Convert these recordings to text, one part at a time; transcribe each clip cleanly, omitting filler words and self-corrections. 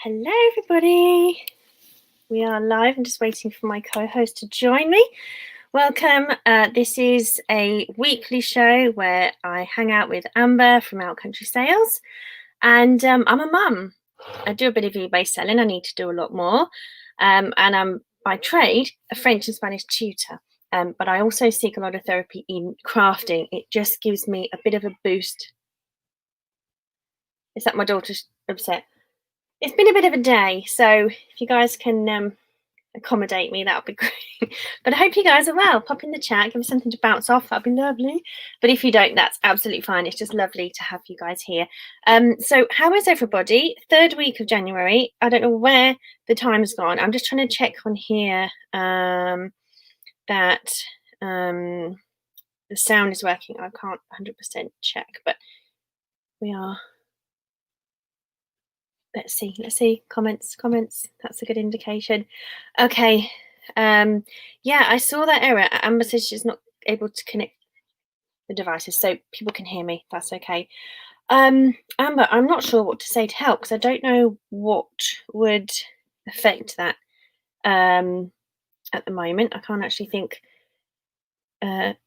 Hello everybody, we are live. I'm just waiting for my co-host to join me. Welcome. This is a weekly show where I hang out with Amber from Out Country Sales, and I'm a mum. I do a bit of eBay selling. I need to do a lot more, and I'm by trade a French and Spanish tutor, but I also seek a lot of therapy in crafting. It just gives me a bit of a boost. Is that my daughter's upset? It's been a bit of a day, so if you guys can accommodate me, that would be great. But I hope you guys are well. Pop in the chat, give me something to bounce off, that'd be lovely. But if you don't, that's absolutely fine. It's just lovely to have you guys here. So how is everybody? Third week of January. I don't know where the time has gone. I'm just trying to check on here that the sound is working. I can't 100% check, but we are. Let's see, comments, that's a good indication. Okay, yeah, I saw that error. Amber says she's not able to connect the devices, so people can hear me, that's okay. Amber, I'm not sure what to say to help, because I don't know what would affect that at the moment. I can't actually think, because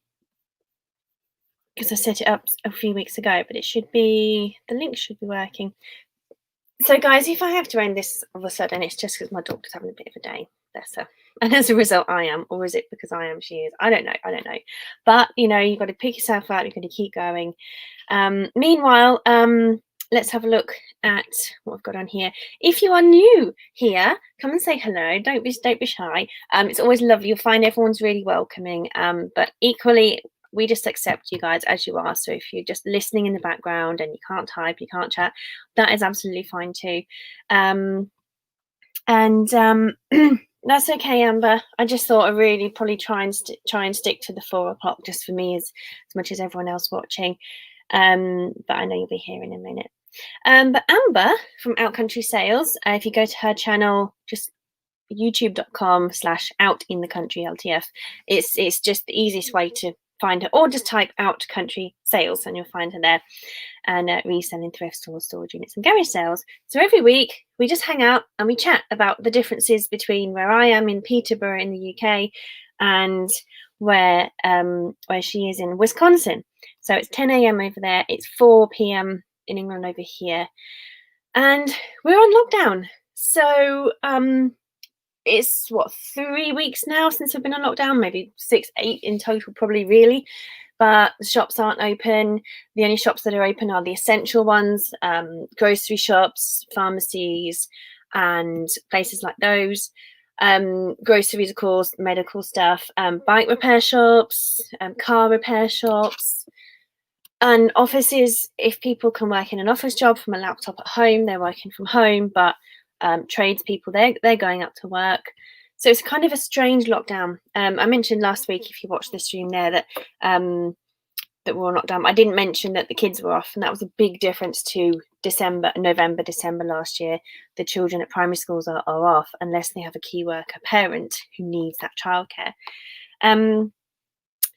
I set it up a few weeks ago, but the link should be working. So guys, if I have to end this all of a sudden, it's just because my daughter's having a bit of a day, bless her. And as a result, I am. Or is it because I am, she is? I don't know. But, you know, you've got to pick yourself up. You've got to keep going. Meanwhile, let's have a look at what I've got on here. If you are new here, come and say hello. Don't be shy. It's always lovely. You'll find everyone's really welcoming. But equally, we just accept you guys as you are. So if you're just listening in the background and you can't type, you can't chat, that is absolutely fine too. That's okay, Amber. I just thought I'd really probably try and stick to the 4 o'clock just for me as much as everyone else watching. But I know you'll be here in a minute. But Amber from Out Country Sales, if you go to her channel, just youtube.com/outinthecountry.ltf, it's just the easiest way to find her, or just type Out Country Sales and you'll find her there. And reselling thrift stores, storage units and garage sales. So every week we just hang out and we chat about the differences between where I am in Peterborough in the UK and where she is in Wisconsin. So it's 10 a.m. over there, it's 4 p.m. in England over here, and we're on lockdown. So it's 3 weeks now since we've been on lockdown, maybe 6, 8 in total, probably, really. But the shops aren't open. The only shops that are open are the essential ones, grocery shops, pharmacies, and places like those. Groceries, of course, medical stuff, bike repair shops, car repair shops, and offices. If people can work in an office job from a laptop at home, they're working from home, but tradespeople, they're going out to work. So it's kind of a strange lockdown. I mentioned last week, if you watched the stream there, that we're not done. I didn't mention that the kids were off, and that was a big difference to November, December last year. The children at primary schools are off unless they have a key worker parent who needs that childcare.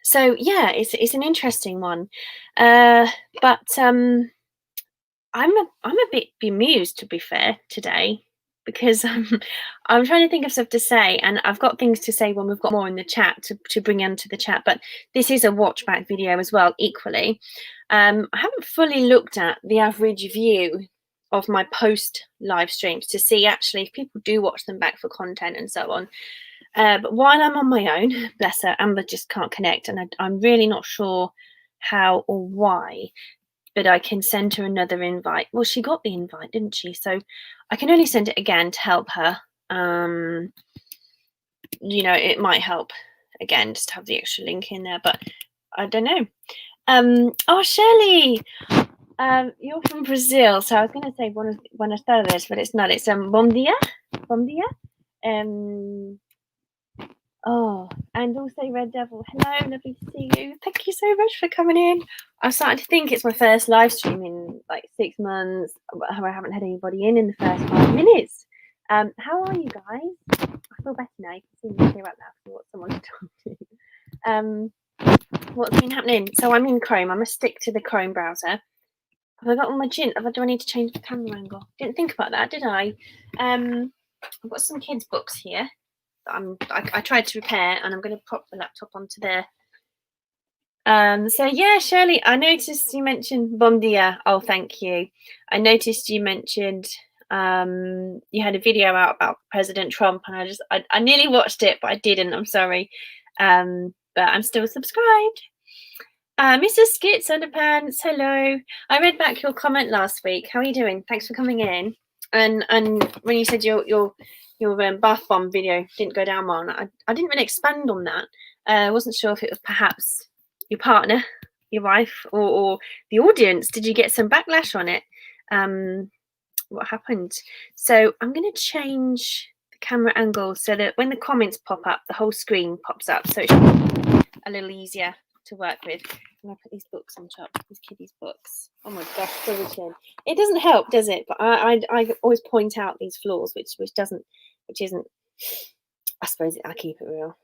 So yeah, it's an interesting one, but I'm a bit bemused, to be fair, today, because I'm trying to think of stuff to say, and I've got things to say when we've got more in the chat to bring into the chat, but this is a watch back video as well, equally. I haven't fully looked at the average view of my post live streams to see actually if people do watch them back for content and so on. But while I'm on my own, bless her, Amber just can't connect, and I'm really not sure how or why, but I can send her another invite. Well, she got the invite, didn't she? So I can only send it again to help her. You know, it might help again just to have the extra link in there, but I don't know. Oh, Shirley, you're from Brazil, so I was going to say Buenas tardes, but it's not. It's bom dia, bom dia. Oh, and also Red Devil, hello, lovely to see you. Thank you so much for coming in. I'm starting to think it's my first live stream in like 6 months. I haven't had anybody in the first 5 minutes. How are you guys? I feel better now. You can see me clear up now for what someone's talking to. What's been happening? So I'm in Chrome. I'm gonna stick to the Chrome browser. Have I got on my chin? Do I need to change the camera angle? Didn't think about that, did I? I've got some kids' books here that I tried to repair, and I'm going to pop the laptop onto there. So yeah, Shirley, I noticed you mentioned Bon Dia. Oh, thank you. I noticed you mentioned you had a video out about President Trump, and I nearly watched it, but I didn't. I'm sorry. But I'm still subscribed. Mrs. Skits Underpants, hello. I read back your comment last week. How are you doing? Thanks for coming in. And when you said your bath bomb video didn't go down well, I didn't really expand on that. I wasn't sure if it was perhaps your partner, your wife, or the audience. Did you get some backlash on it? What happened? So I'm going to change the camera angle so that when the comments pop up, the whole screen pops up, so it's a little easier to work with. I'm going to put these books on top, these kiddies' books. Oh my gosh, Silverton. It doesn't help, does it? But I always point out these flaws, which isn't. I suppose I keep it real.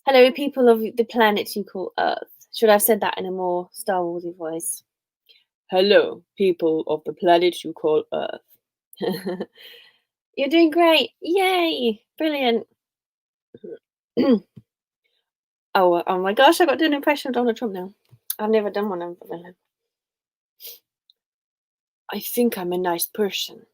Hello, people of the planet you call Earth. Should I have said that in a more Star Warsy voice? Hello, people of the planet you call Earth. You're doing great. Yay! Brilliant. Oh my gosh, I got to do an impression of Donald Trump now. I've never done one of them. I think I'm a nice person.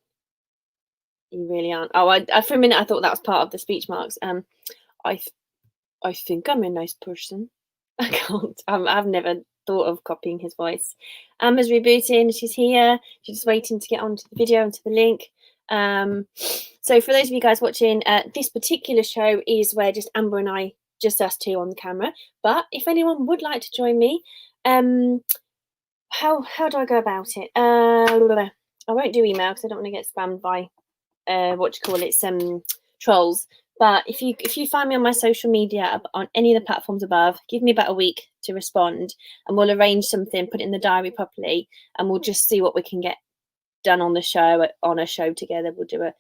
You really aren't. Oh, I for a minute I thought that was part of the speech marks. I think I'm a nice person. I can't. I've never thought of copying his voice. Amber's rebooting. She's here. She's just waiting to get onto the video and to the link. So for those of you guys watching, this particular show is where just Amber and I, just us two on the camera. But if anyone would like to join me, how do I go about it? I won't do email because I don't want to get spammed by trolls. But if you find me on my social media on any of the platforms above, give me about a week to respond, and we'll arrange something, put it in the diary properly, and we'll just see what we can get done on the show, on a show together. We'll do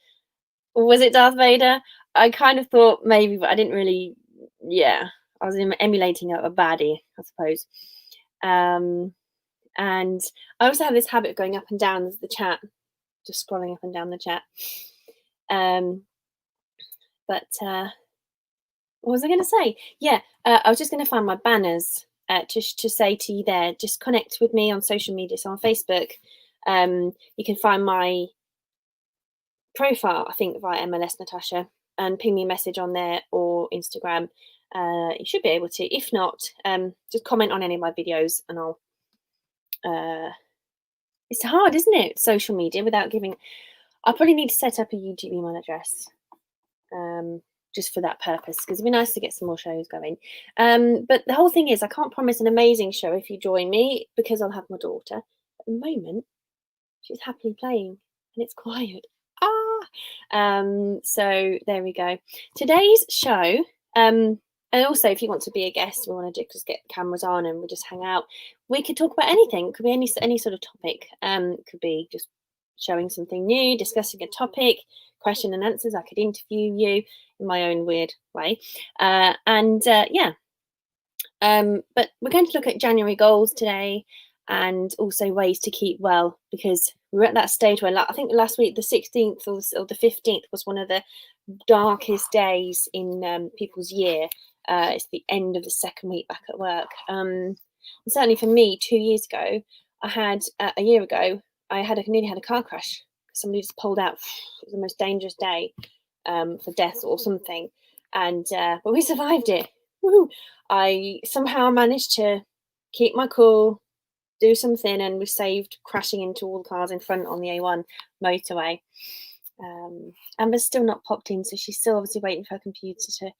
was it Darth Vader? I kind of thought maybe, but I didn't really. Yeah, I was emulating a baddie, I suppose. And I also have this habit of going up and down the chat, just scrolling up and down the chat. But what was I going to say? Yeah, I was just going to find my banners to say to you there. Just connect with me on social media. So on Facebook, you can find my profile, I think, via MLS Natasha, and ping me a message on there, or Instagram. You should be able to. If not, just comment on any of my videos, and I'll. It's hard, isn't it? Social media without giving. I probably need to set up a YouTube email address. Just for that purpose, because it'd be nice to get some more shows going. But the whole thing is, I can't promise an amazing show if you join me, because I'll have my daughter. At the moment, she's happily playing and it's quiet. So there we go. Today's show, and also if you want to be a guest, we want to just get cameras on and we just hang out. We could talk about anything. It could be any sort of topic. It could be just showing something new, discussing a topic, question and answers. I could interview you in my own weird way. Yeah. But we're going to look at January goals today, and also ways to keep well, because we're at that stage where, I think last week, the 16th or the 15th was one of the darkest days in people's year. It's the end of the second week back at work. And certainly for me, 2 years ago, a year ago, I nearly had a car crash. Somebody just pulled out. It was the most dangerous day for death or something. And but we survived it. Woo-hoo. I somehow managed to keep my cool, do something, and we saved crashing into all the cars in front on the A1 motorway. Amber's still not popped in, so she's still obviously waiting for her computer to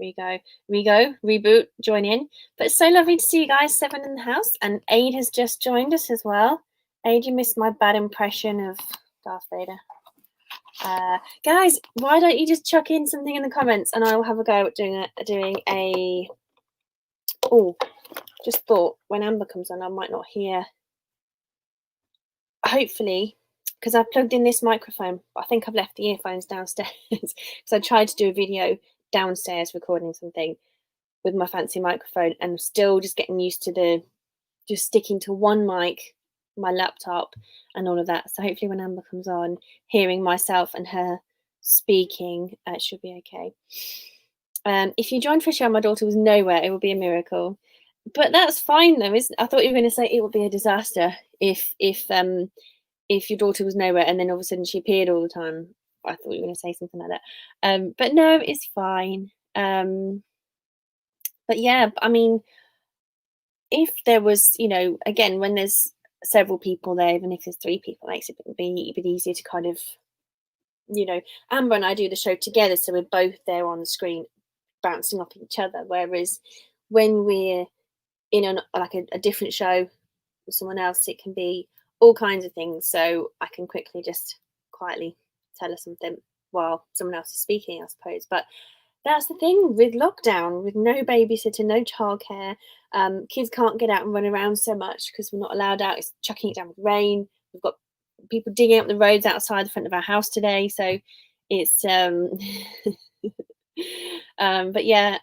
reboot, join in. But it's so lovely to see you guys. 7 in the house, and Aid has just joined us as well. Aid, you missed my bad impression of Darth Vader. Guys, why don't you just chuck in something in the comments, and I will have a go at doing a. Oh, just thought when Amber comes on, I might not hear. Hopefully, because I've plugged in this microphone, but I think I've left the earphones downstairs because I tried to do a video downstairs recording something with my fancy microphone, and I'm still just getting used to just sticking to one mic my laptop and all of that. So hopefully when Amber comes on, hearing myself and her speaking, it should be okay. If you joined for a show, my daughter was nowhere, it would be a miracle. But that's fine though, isn't it? I thought you were going to say it would be a disaster if your daughter was nowhere and then all of a sudden she appeared all the time. I thought you were going to say something like that. But no, it's fine. But yeah, I mean, if there was, again, when there's several people there, even if there's 3 people, it makes it a bit easier to kind of, Amber and I do the show together, so we're both there on the screen bouncing off each other. Whereas when we're in a different show with someone else, it can be all kinds of things. So I can quickly just quietly tell her something while someone else is speaking, I suppose. But that's the thing with lockdown, with no babysitter, no childcare. Kids can't get out and run around so much because we're not allowed out. It's chucking it down with rain. We've got people digging up the roads outside the front of our house today. So it's but yeah,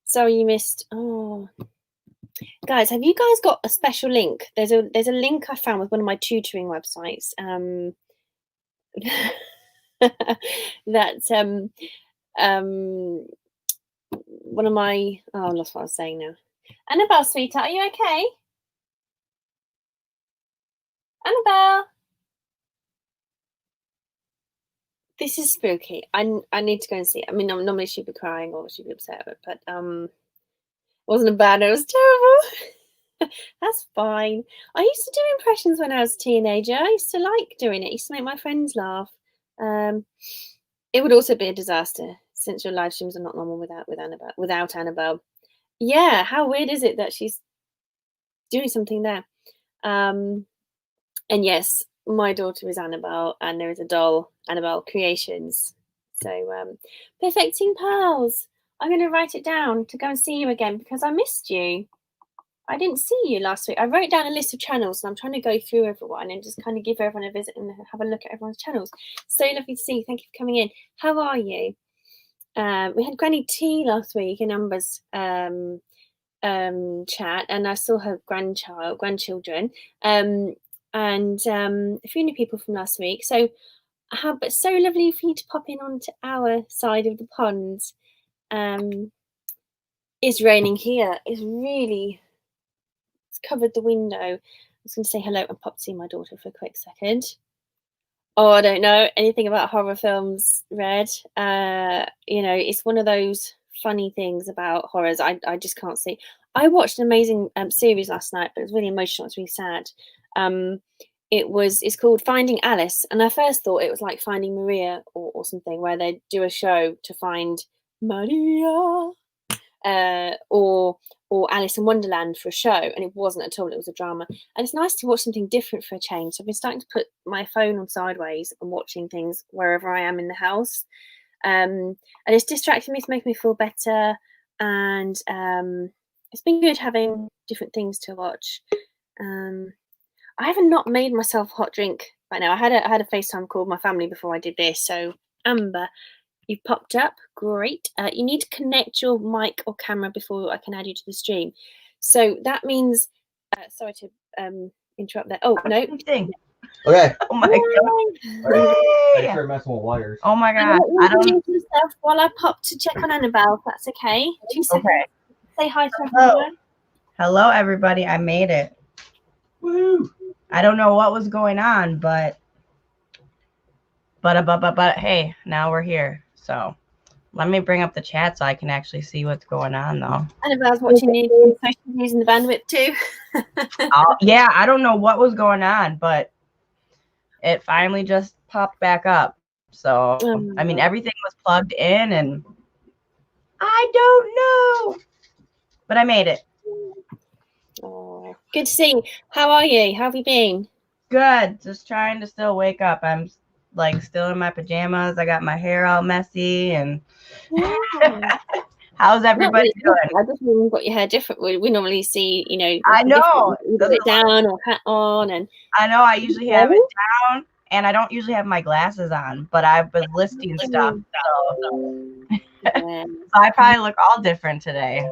sorry you missed. Oh, guys, have you guys got a special link? There's a link I found with one of my tutoring websites. That one of my I lost what I was saying now. Annabelle, sweetheart, are you okay? Annabelle, this is spooky. I need to go and see it. I mean, normally she'd be crying or she'd be upset, but it wasn't a bad. It was terrible. That's fine. I used to do impressions when I was a teenager. I used to like doing it. It used to make my friends laugh. It would also be a disaster since your live streams are not normal without Annabelle. Yeah, how weird is it that she's doing something there? And yes, my daughter is Annabelle, and there is a doll, Annabelle Creations. So, Perfecting Pearls. I'm going to write it down to go and see you again because I missed you. I didn't see you last week. I wrote down a list of channels and I'm trying to go through everyone and just kind of give everyone a visit and have a look at everyone's channels. So lovely to see you. Thank you for coming in. How are you? We had Granny T last week in Amber's chat, and I saw her grandchildren, and a few new people from last week. So but so lovely for you to pop in onto our side of the pond. It's raining here. It's covered the window. I was going to say hello and pop to see my daughter for a quick second. Oh, I don't know anything about horror films, Red. It's one of those funny things about horrors. I just can't see. I watched an amazing series last night, but it was really emotional. It's really sad. It's called Finding Alice, and I first thought it was like Finding Maria or something, where they do a show to find Maria, or Alice in Wonderland for a show, and it wasn't at all. It was a drama, and it's nice to watch something different for a change. So I've been starting to put my phone on sideways and watching things wherever I am in the house, and it's distracting me to make me feel better, and it's been good having different things to watch. I haven't not made myself a hot drink right now. I had a FaceTime call with my family before I did this. So Amber, you've popped up. Great. You need to connect your mic or camera before I can add you to the stream. So that means, sorry to interrupt there. Oh, no. Okay. Oh my god. I start messing with wires. Oh my god. I don't myself while I pop to check on Annabelle, if that's okay. 2 seconds. Okay. Say hi to everyone. Hello, everybody. I made it. Woo! I don't know what was going on, but hey, now we're here. So let me bring up the chat so I can actually see what's going on, though. Annabelle's watching you, so she's using the bandwidth too. Yeah, I don't know what was going on, but it finally just popped back up. So, I mean, everything was plugged in, and I don't know, but I made it. Oh, good to see you. How are you? How have you been? Good. Just trying to still wake up. I'm like still in my pajamas. I got my hair all messy, and Yeah. how's everybody doing? I just even got your hair different. We normally see, I know, either it down or hat on, and I know I usually have it down, and I don't usually have my glasses on, but I was listing stuff, so, yeah. so I probably look all different today.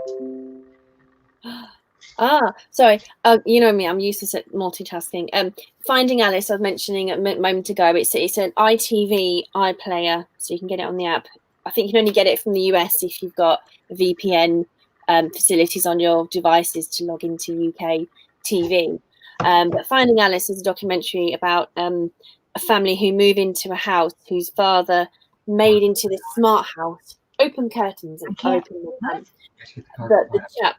Sorry. You know me, I'm useless at multitasking. Finding Alice, I was mentioning a moment ago. It's an ITV iPlayer, so you can get it on the app. I think you can only get it from the US if you've got VPN facilities on your devices to log into UK TV. But Finding Alice is a documentary about a family who move into a house whose father made into this smart house. Open curtains and open the but the chap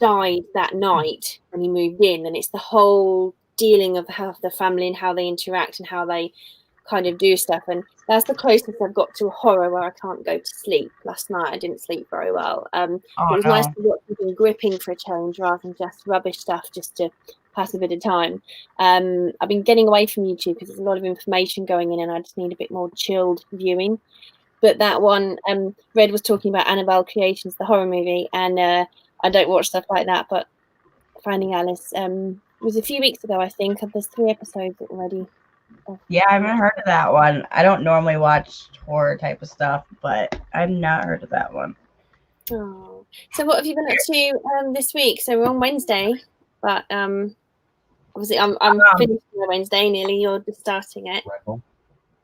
died that night when he moved in, and it's the whole dealing of how the family and how they interact and how they kind of do stuff. And that's the closest I've got to a horror where I can't go to sleep. Last night I didn't sleep very well. It was nice to watch something gripping for a change rather than just rubbish stuff just to pass a bit of time. I've been getting away from YouTube because there's a lot of information going in and I just need a bit more chilled viewing. But that one, Red was talking about Annabelle Creations, the horror movie, and I don't watch stuff like that, but Finding Alice was a few weeks ago, I think. There's 3 episodes already. Yeah, I haven't heard of that one. I don't normally watch horror type of stuff, but I've not heard of that one. Oh. So what have you been up to this week? So we're on Wednesday, but obviously I'm finishing on Wednesday nearly. You're just starting it.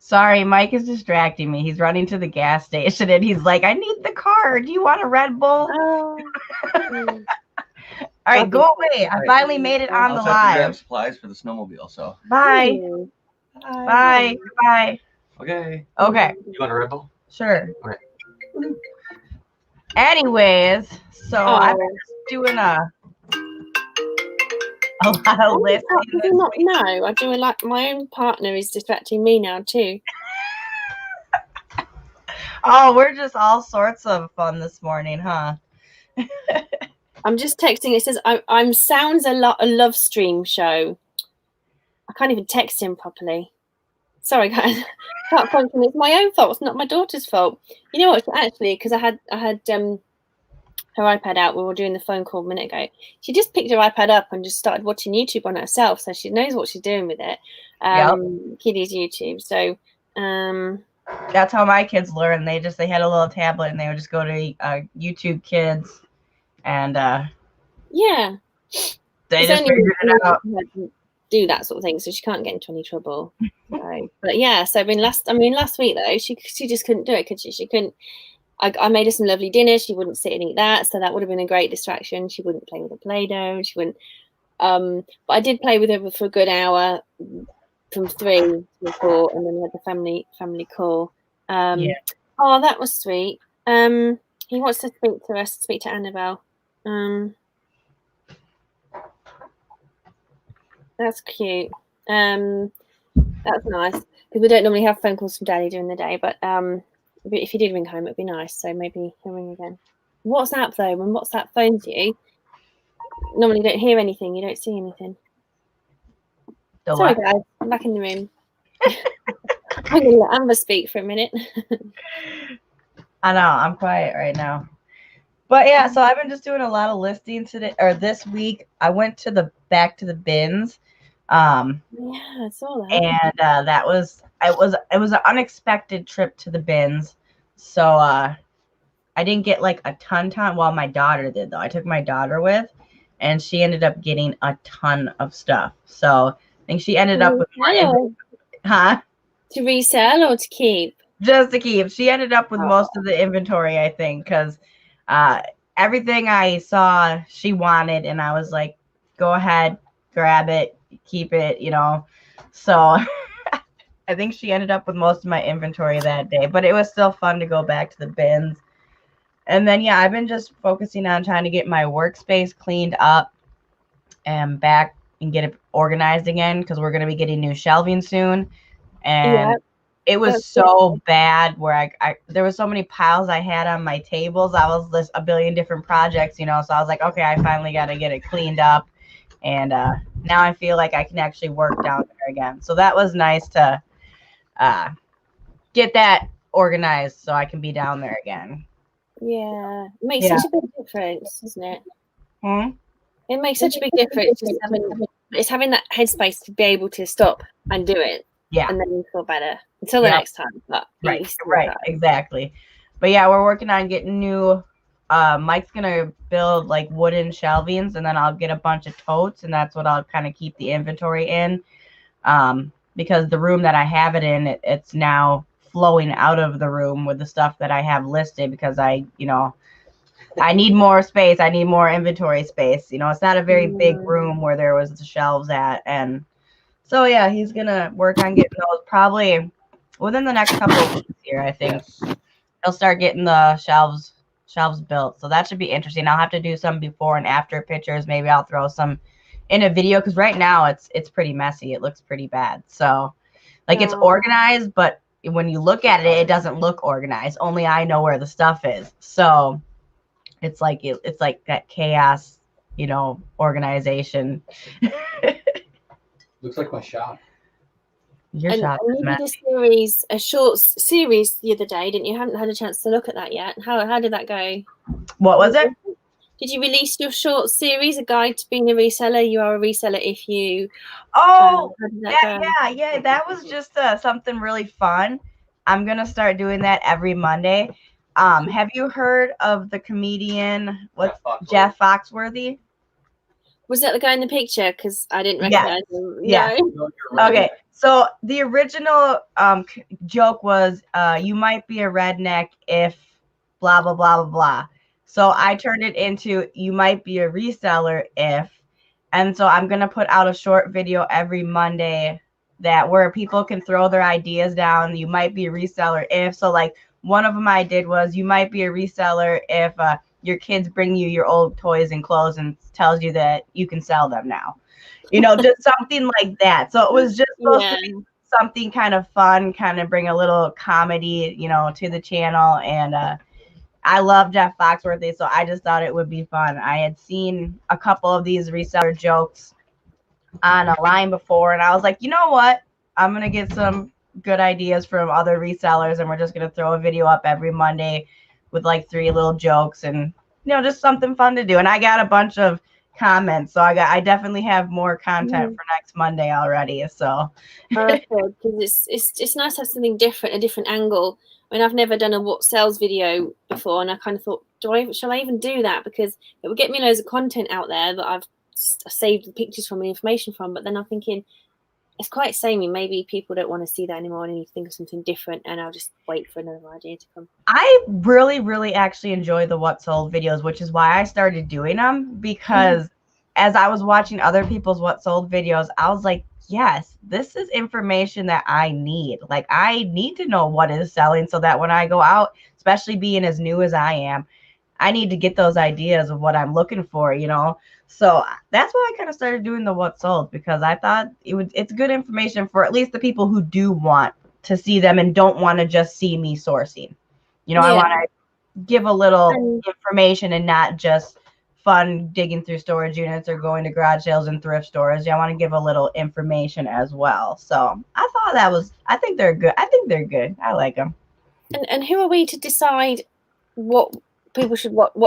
Sorry, Mike is distracting me. He's running to the gas station and he's like, I need the card. Do you want a Red Bull? Oh. All right, go away. I finally made it on the live. Grab supplies for the snowmobile, so. Bye. Bye. Bye. Okay. Okay. You want a Red Bull? Sure. Okay. Anyways, so I've been doing a lot of listening. No, I do like my own partner is distracting me now too. Oh, we're just all sorts of fun this morning, huh? I'm just texting. It says I'm sounds a love stream show. I can't even text him properly. Sorry, guys. Can't function. It's my own fault. It's not my daughter's fault. You know what? Actually, because I had her iPad out. We were doing the phone call a minute ago. She just picked her iPad up and just started watching YouTube on herself, so she knows what she's doing with it. Kiddies YouTube. So that's how my kids learn. They had a little tablet and they would just go to YouTube Kids, and yeah, they just figured it out. Do that sort of thing, so she can't get into any trouble. So, but yeah, so last week though, she just couldn't do it, could she? She couldn't. I made her some lovely dinner. She wouldn't sit and eat that, so that would have been a great distraction. She wouldn't play with the Play-Doh. She wouldn't. But I did play with her for a good hour, from 3 to 4, and then we had the family call. Yeah. Oh, that was sweet. He wants to speak to Annabelle. That's cute. That's nice because we don't normally have phone calls from Daddy during the day, but if he did ring home, it'd be nice. So maybe he'll ring again. WhatsApp though, when WhatsApp phones you, normally you don't hear anything, you don't see anything. Sorry guys, I'm back in the room. I'm gonna let Amber speak for a minute. I know, I'm quiet right now. But yeah, so I've been just doing a lot of listing today or this week. I went back to the bins. Yeah, I saw that. And it was an unexpected trip to the bins. So I didn't get like a ton. Well, my daughter did though. I took my daughter with, and she ended up getting a ton of stuff. So I think she ended up with to resell or to keep? Just to keep. She ended up with most of the inventory, I think, because everything I saw she wanted, and I was like, go ahead, grab it, keep it, you know. So I think she ended up with most of my inventory that day, but it was still fun to go back to the bins. And then, yeah, I've been just focusing on trying to get my workspace cleaned up and back and get it organized again, because we're going to be getting new shelving soon. And it was so bad where I there were so many piles I had on my tables. I was list a billion different projects, you know, so I was like, okay, I finally got to get it cleaned up. And now I feel like I can actually work down there again. So that was nice to get that organized so I can be down there again. Yeah, it makes such a big difference, doesn't it? It makes such a big difference just having that headspace to be able to stop and do it. Yeah. And then you feel better until the next time. But right, exactly. But yeah, we're working on getting new Mike's gonna build like wooden shelvings, and then I'll get a bunch of totes, and that's what I'll kind of keep the inventory in. Because the room that I have it in, it's now flowing out of the room with the stuff that I have listed, because I need more space. I need more inventory space. It's not a very big room where there was the shelves at. And so, yeah, he's going to work on getting those probably within the next couple of weeks here, I think. Yes. He'll start getting the shelves built. So that should be interesting. I'll have to do some before and after pictures. Maybe I'll throw some in a video, because right now it's pretty messy. It looks pretty bad. So, like, it's organized, but when you look at it, it doesn't look organized. Only I know where the stuff is. So it's like that chaos, organization. Looks like my shop. Your And shop is you messy. did a short series the other day, didn't you? Haven't had a chance to look at that yet. How did that go? What was it? Did you release your short series, A Guide to Being a Reseller? You are a reseller if you. Oh, how did that go? yeah. That was just something really fun. I'm gonna start doing that every Monday. Have you heard of the comedian Jeff Foxworthy? Was that the guy in the picture? Because I didn't Yes. recognize him. Yes. No. Okay, so the original joke was, you might be a redneck if blah blah blah blah blah. So I turned it into, you might be a reseller if. And so I'm gonna put out a short video every Monday where people can throw their ideas down. You might be a reseller if. So like one of them I did was, you might be a reseller if your kids bring you your old toys and clothes and tells you that you can sell them now. Just something like that. So it was just supposed to be something kind of fun, kind of bring a little comedy, to the channel. And I love Jeff Foxworthy, so I just thought it would be fun. I had seen a couple of these reseller jokes on a line before, and I was like, you know what? I'm going to get some good ideas from other resellers, and we're just going to throw a video up every Monday with like 3 little jokes and, just something fun to do. And I got a bunch of comments, so I definitely have more content for next Monday already. So Because it's nice to have something different, a different angle. I mean, I've never done a what sells video before, and I kind of thought, shall I even do that? Because it would get me loads of content out there that I've saved the pictures from and information from. But then I'm thinking, it's quite samey. Maybe people don't want to see that anymore, and I need to think of something different, and I'll just wait for another idea to come. I really, really actually enjoy the what sold videos, which is why I started doing them, because as I was watching other people's what sold videos, I was like, yes, this is information that I need. Like, I need to know what is selling so that when I go out, especially being as new as I am, I need to get those ideas of what I'm looking for, So that's why I kind of started doing the what sold, because I thought it's good information for at least the people who do want to see them and don't want to just see me sourcing. I want to give a little information and not just fun digging through storage units or going to garage sales and thrift stores. I want to give a little information as well. So I thought I think they're good. I like them. And who are we to decide what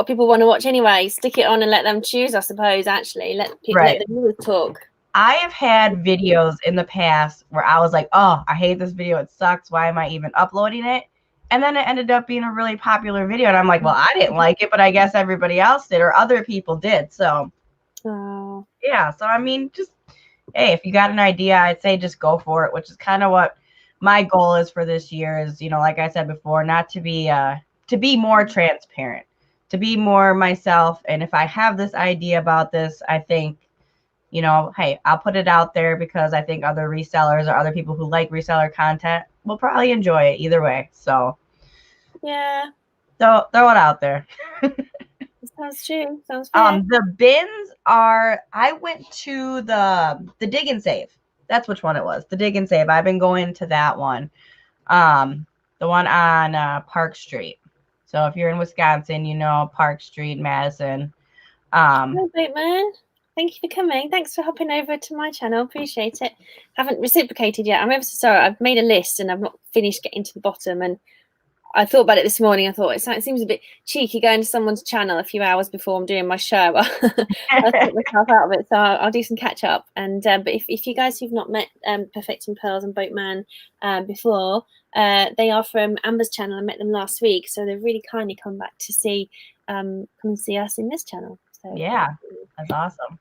people want to watch anyway? Stick it on and let them choose, I suppose. Actually, let the viewers talk. I have had videos in the past where I was like, oh, I hate this video, it sucks, why am I even uploading it? And then it ended up being a really popular video, and I'm like, well, I didn't like it, but I guess everybody else did, or other people did. So yeah, so I mean, just, hey, if you got an idea, I'd say just go for it, which is kind of what my goal is for this year. Is, like I said before, not to be more transparent, to be more myself. And if I have this idea about this, I think, hey, I'll put it out there, because I think other resellers or other people who like reseller content will probably enjoy it either way. So yeah, throw it out there. Sounds true. Sounds fair. The bins are, I went to the Dig and Save. That's which one it was. The Dig and Save. I've been going to that one. The one on Park Street. So if you're in Wisconsin, Park Street, Madison. Hello, Boatman. Thank you for coming. Thanks for hopping over to my channel. Appreciate it. Haven't reciprocated yet. I'm ever so sorry. I've made a list and I've not finished getting to the bottom. And I thought about it this morning. I thought it seems a bit cheeky going to someone's channel a few hours before I'm doing my show. I'll take myself out of it. So I'll do some catch up. And but if you guys who've not met Perfecting Pearls and Boatman before, they are from Amber's channel. I met them last week. So they've really kindly come back to see come and see us in this channel. So Yeah, that's awesome.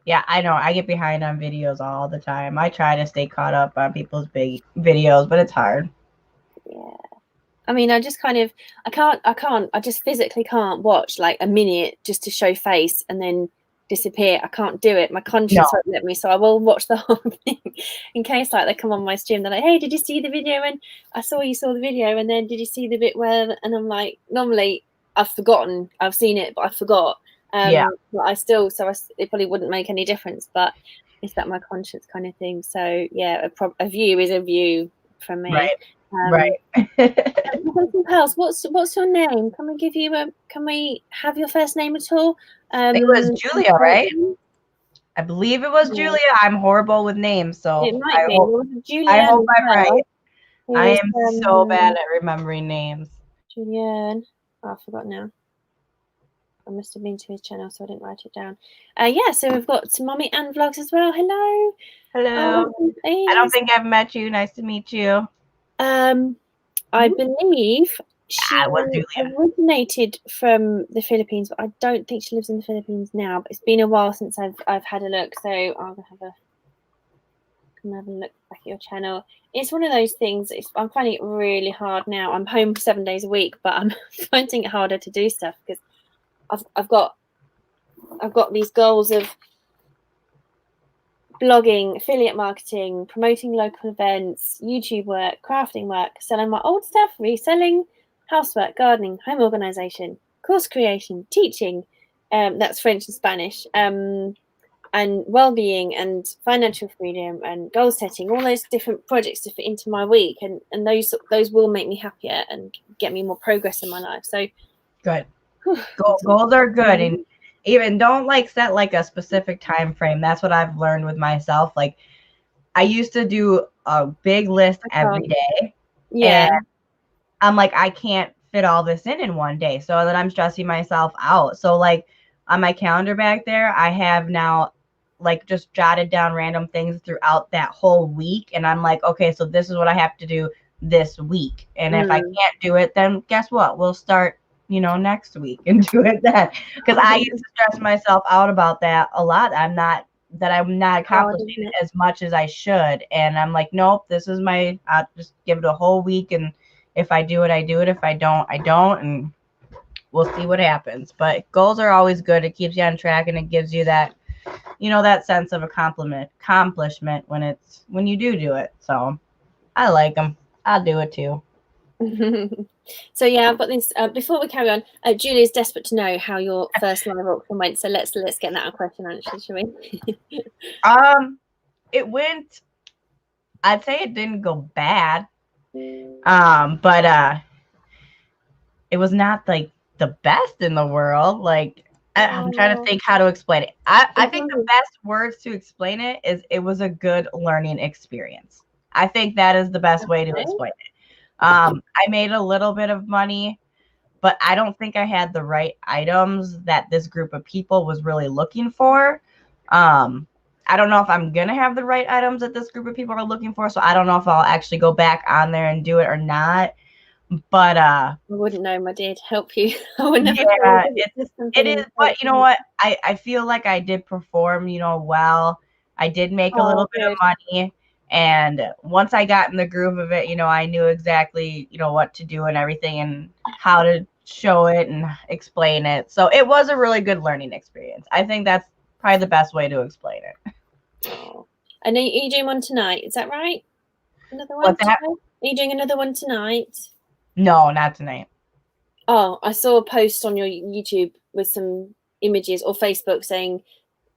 Yeah, I know. I get behind on videos all the time. I try to stay caught up on people's big videos, but it's hard. Yeah. I mean, I just kind of, I just physically can't watch like a minute just to show face and then disappear. I can't do it. My conscience won't let me, so I will watch the whole thing in case like they come on my stream. They're like, "Hey, did you see the video?" And I saw you saw the video, and then did you see the bit where? And I'm like, normally I've forgotten. I've seen it, but I forgot. Yeah. But I still, it probably wouldn't make any difference. But it's that my conscience kind of thing. So yeah, a view is a view from me. Right. Right. Pals, what's your name? Can we have your first name at all? It was Julia, right? I believe it was Julia. I'm horrible with names, so it might be. I hope I'm right. I am so bad at remembering names. Julian. Oh, I forgot now. I must have been to his channel, so I didn't write it down. Yeah, so we've got some Mommy Ann vlogs as well. Hello. Hello. I don't think I've met you. Nice to meet you. I believe she was originated from the Philippines, but I don't think she lives in the Philippines now. But it's been a while since I've had a look, so I'll have a look back at your channel. It's one of those things. I'm finding it really hard now. I'm home 7 days a week, but I'm finding it harder to do stuff because I've got these goals of blogging, affiliate marketing, promoting local events, YouTube work, crafting work, selling my old stuff, reselling, housework, gardening, home organization, course creation, teaching, that's French and Spanish, and well-being and financial freedom and goal setting, all those different projects to fit into my week, and those will make me happier and get me more progress in my life. So good. Goals are good, and even don't set a specific time frame. That's what I've learned with myself. Like I used to do a big list every day. Yeah. And I'm like, I can't fit all this in one day. So then I'm stressing myself out. So on my calendar back there, I have now just jotted down random things throughout that whole week. And I'm like, okay, so this is what I have to do this week. And if I can't do it, then guess what? We'll start next week and do it then, because I used to stress myself out about that a lot. I'm not accomplishing as much as I should, and I'm like, nope, this is I'll just give it a whole week, and if I do it, I do it. If I don't, I don't, and we'll see what happens. But goals are always good. It keeps you on track, and it gives you that that sense of accomplishment when you do it. So I like them. I'll do it too. So yeah, I've got this. Before we carry on, Julia's desperate to know how your first live auction went. So let's get that question answered, shall we? It went. I'd say it didn't go bad. But it was not the best in the world. I'm trying to think how to explain it. I think the best words to explain it is it was a good learning experience. I think that is the best way to explain it. I made a little bit of money, but I don't think I had the right items that this group of people was really looking for. I don't know if I'm going to have the right items that this group of people are looking for, so I don't know if I'll actually go back on there and do it or not. But I wouldn't know, my dear, to help you. I would never. Yeah, it is, but you know what? I feel like I did perform, well. I did make a little bit of money. And once I got in the groove of it, I knew exactly, what to do and everything and how to show it and explain it. So it was a really good learning experience. I think that's probably the best way to explain it. Oh. And are you doing one tonight? Is that right? Another one? What's that? Are you doing another one tonight? No, not tonight. Oh, I saw a post on your YouTube with some images or Facebook saying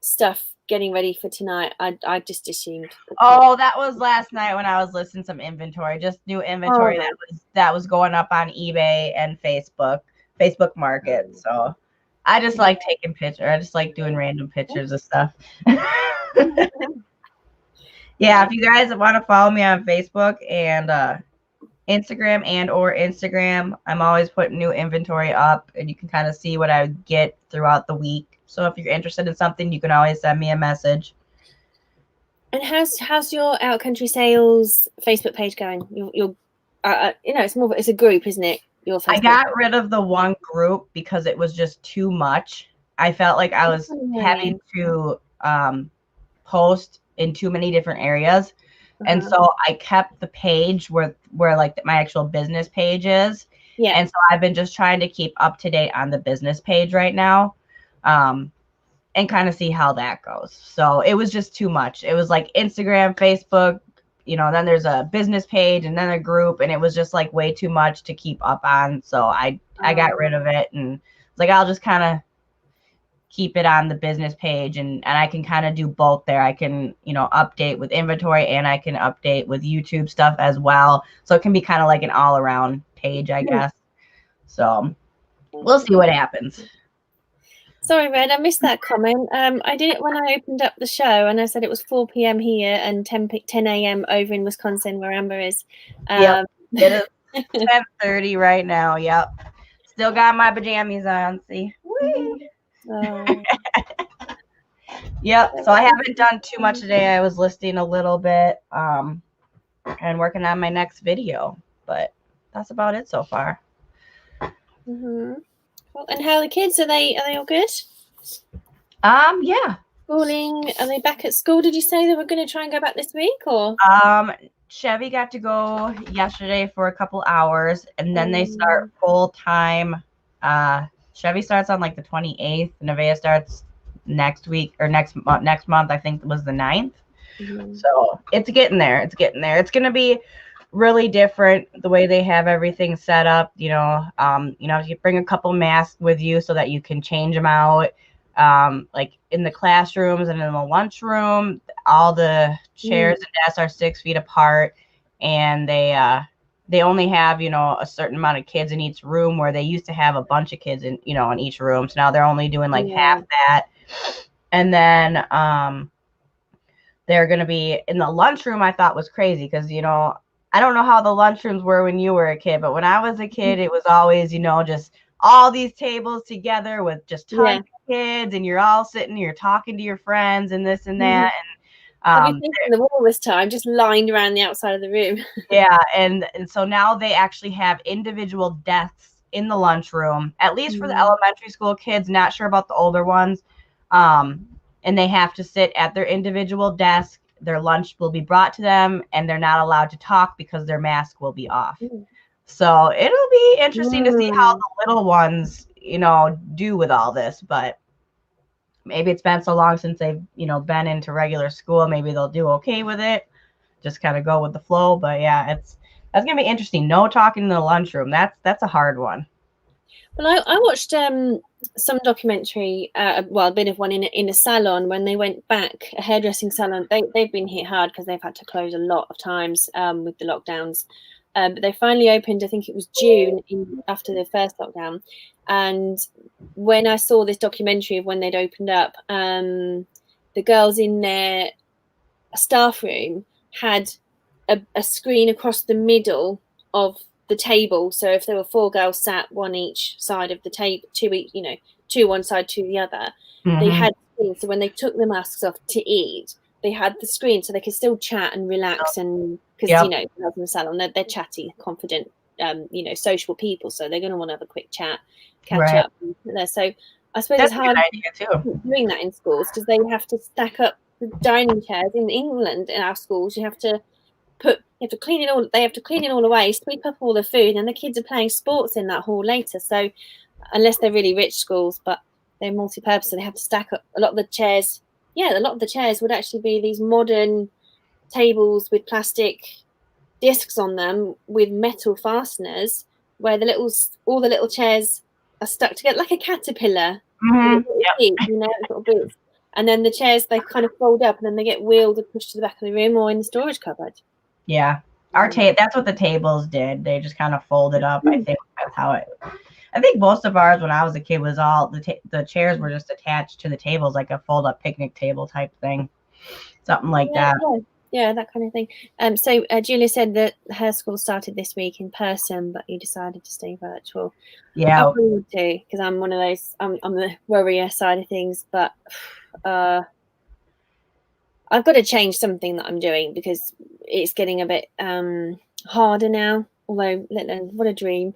stuff getting ready for tonight. I just assumed. Oh, that was last night when I was listing some inventory, just new inventory that was going up on eBay and Facebook Market. So I just like taking pictures. I just like doing random pictures of stuff. Yeah, if you guys want to follow me on Facebook and Instagram, I'm always putting new inventory up, and you can kind of see what I get throughout the week. So if you're interested in something, you can always send me a message. And how's your Out Country Sales Facebook page going? You're it's a group, isn't it? your I Facebook? got rid of the one group because it was just too much. I felt like I was having to post in too many different areas. And so I kept the page where like my actual business page is. Yeah. And so I've been just trying to keep up to date on the business page right now. And kind of see how that goes. So it was just too much. It was like Instagram, Facebook, then there's a business page and then a group, and it was just like way too much to keep up on. So I got rid of it, and it's like I'll just kind of keep it on the business page, and I can kind of do both there. I can, update with inventory, and I can update with YouTube stuff as well. So it can be kind of like an all around page, I guess. So we'll see what happens. Sorry, Red, I missed that comment. I did it when I opened up the show, and I said it was 4 p.m. here and 10 a.m. over in Wisconsin, where Amber is. Yep, it is 10:30 right now. Yep, still got my pajamas on. See. Yep. So I haven't done too much today. I was listing a little bit, and working on my next video, but that's about it so far. Well, and how are the kids? Are they all good? Yeah. Schooling? Are they back at school? Did you say they were going to try and go back this week, or? Chevy got to go yesterday for a couple hours, and then they start full time. Chevy starts on like the 28th. Nevaeh starts next week or next month. I think was the 9th. So it's getting there. It's going to be really different the way they have everything set up. You bring a couple masks with you so that you can change them out. Like in the classrooms and in the lunchroom, all the chairs and desks are 6 feet apart, and they only have, a certain amount of kids in each room, where they used to have a bunch of kids in each room. So now they're only doing like half that. And then they're going to be in the lunchroom. I thought was crazy because, I don't know how the lunchrooms were when you were a kid, but when I was a kid, it was always, just all these tables together with just tons of kids, and you're all sitting, you're talking to your friends and this and that. And I've been thinking the wall this time, just lined around the outside of the room. Yeah, and so now they actually have individual desks in the lunchroom, at least for the elementary school kids. Not sure about the older ones. And they have to sit at their individual desk. Their lunch will be brought to them, and they're not allowed to talk because their mask will be off. So it'll be interesting to see how the little ones, do with all this. But maybe it's been so long since they've, been into regular school. Maybe they'll do okay with it. Just kind of go with the flow. But yeah, that's gonna be interesting. No talking in the lunchroom. That's a hard one. Well, I watched some documentary, a bit of one in a salon when they went back, a hairdressing salon. They've been hit hard because they've had to close a lot of times with the lockdowns. But they finally opened, I think it was June after the first lockdown. And when I saw this documentary of when they'd opened up, the girls in their staff room had a screen across the middle of the table. So if there were 4 girls sat one each side of the table, two one side, two the other, they had screens. So when they took the masks off to eat, they had the screen so they could still chat and relax. And because in the salon, they're chatty, confident, sociable people. So they're going to want to have a quick chat, catch up. So I suppose it's hard doing that in schools because they have to stack up the dining chairs. In England, in our schools, you have to clean it all. They have to clean it all away, sweep up all the food, and the kids are playing sports in that hall later. So, unless they're really rich schools, but they're multi-purpose, so they have to stack up a lot of the chairs. Yeah, a lot of the chairs would actually be these modern tables with plastic discs on them with metal fasteners, where all the little chairs are stuck together like a caterpillar. And then the chairs, they kind of fold up, and then they get wheeled and pushed to the back of the room or in the storage cupboard. Yeah, that's what the tables did. They just kind of folded up. I think that's how it. I think most of ours when I was a kid was all the chairs were just attached to the tables, like a fold-up picnic table type thing, something like that. Yeah, that kind of thing. So Julia said that her school started this week in person, but you decided to stay virtual. Yeah, I would too, because I'm one of those. I'm the worrier side of things, but I've got to change something that I'm doing because it's getting a bit harder now. Although, what a dream.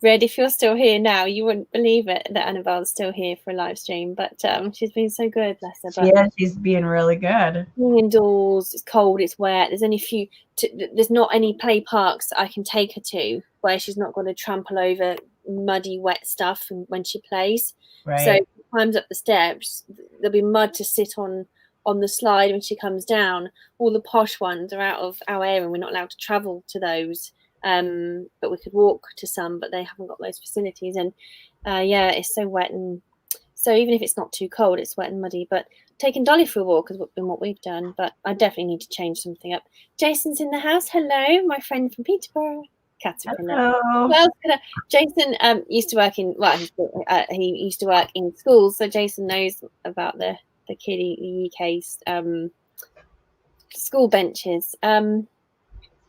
Red, if you're still here now, you wouldn't believe it that Annabelle's still here for a live stream. But she's been so good, bless her. But Yeah, she's being really good. being indoors, it's cold, it's wet. There's only there's not any play parks I can take her to where she's not going to trample over muddy, wet stuff when she plays. Right. So if she climbs up the steps, there'll be mud to sit on the slide when she comes down. All the posh ones are out of our area and we're not allowed to travel to those. But we could walk to some, but they haven't got those facilities. And yeah, it's so wet, and so even if it's not too cold, it's wet and muddy. But taking Dolly for a walk has been what we've done. But I definitely need to change something up. Jason's in the house. Hello, my friend from Peterborough. Caterpillar. Hello. Well, Jason used to work in he used to work in schools, so Jason knows about the UK's school benches.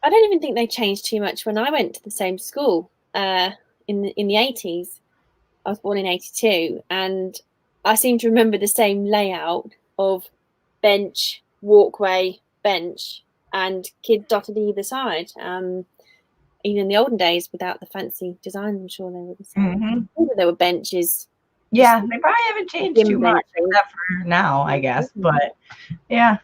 I don't even think they changed too much when I went to the same school in the 80s. I was born in 82, and I seem to remember the same layout of bench, walkway, bench, and kids dotted either side. Even in the olden days, without the fancy design, I'm sure they were the same. There were benches. Yeah, they probably haven't changed too much, except for now, I guess. But yeah.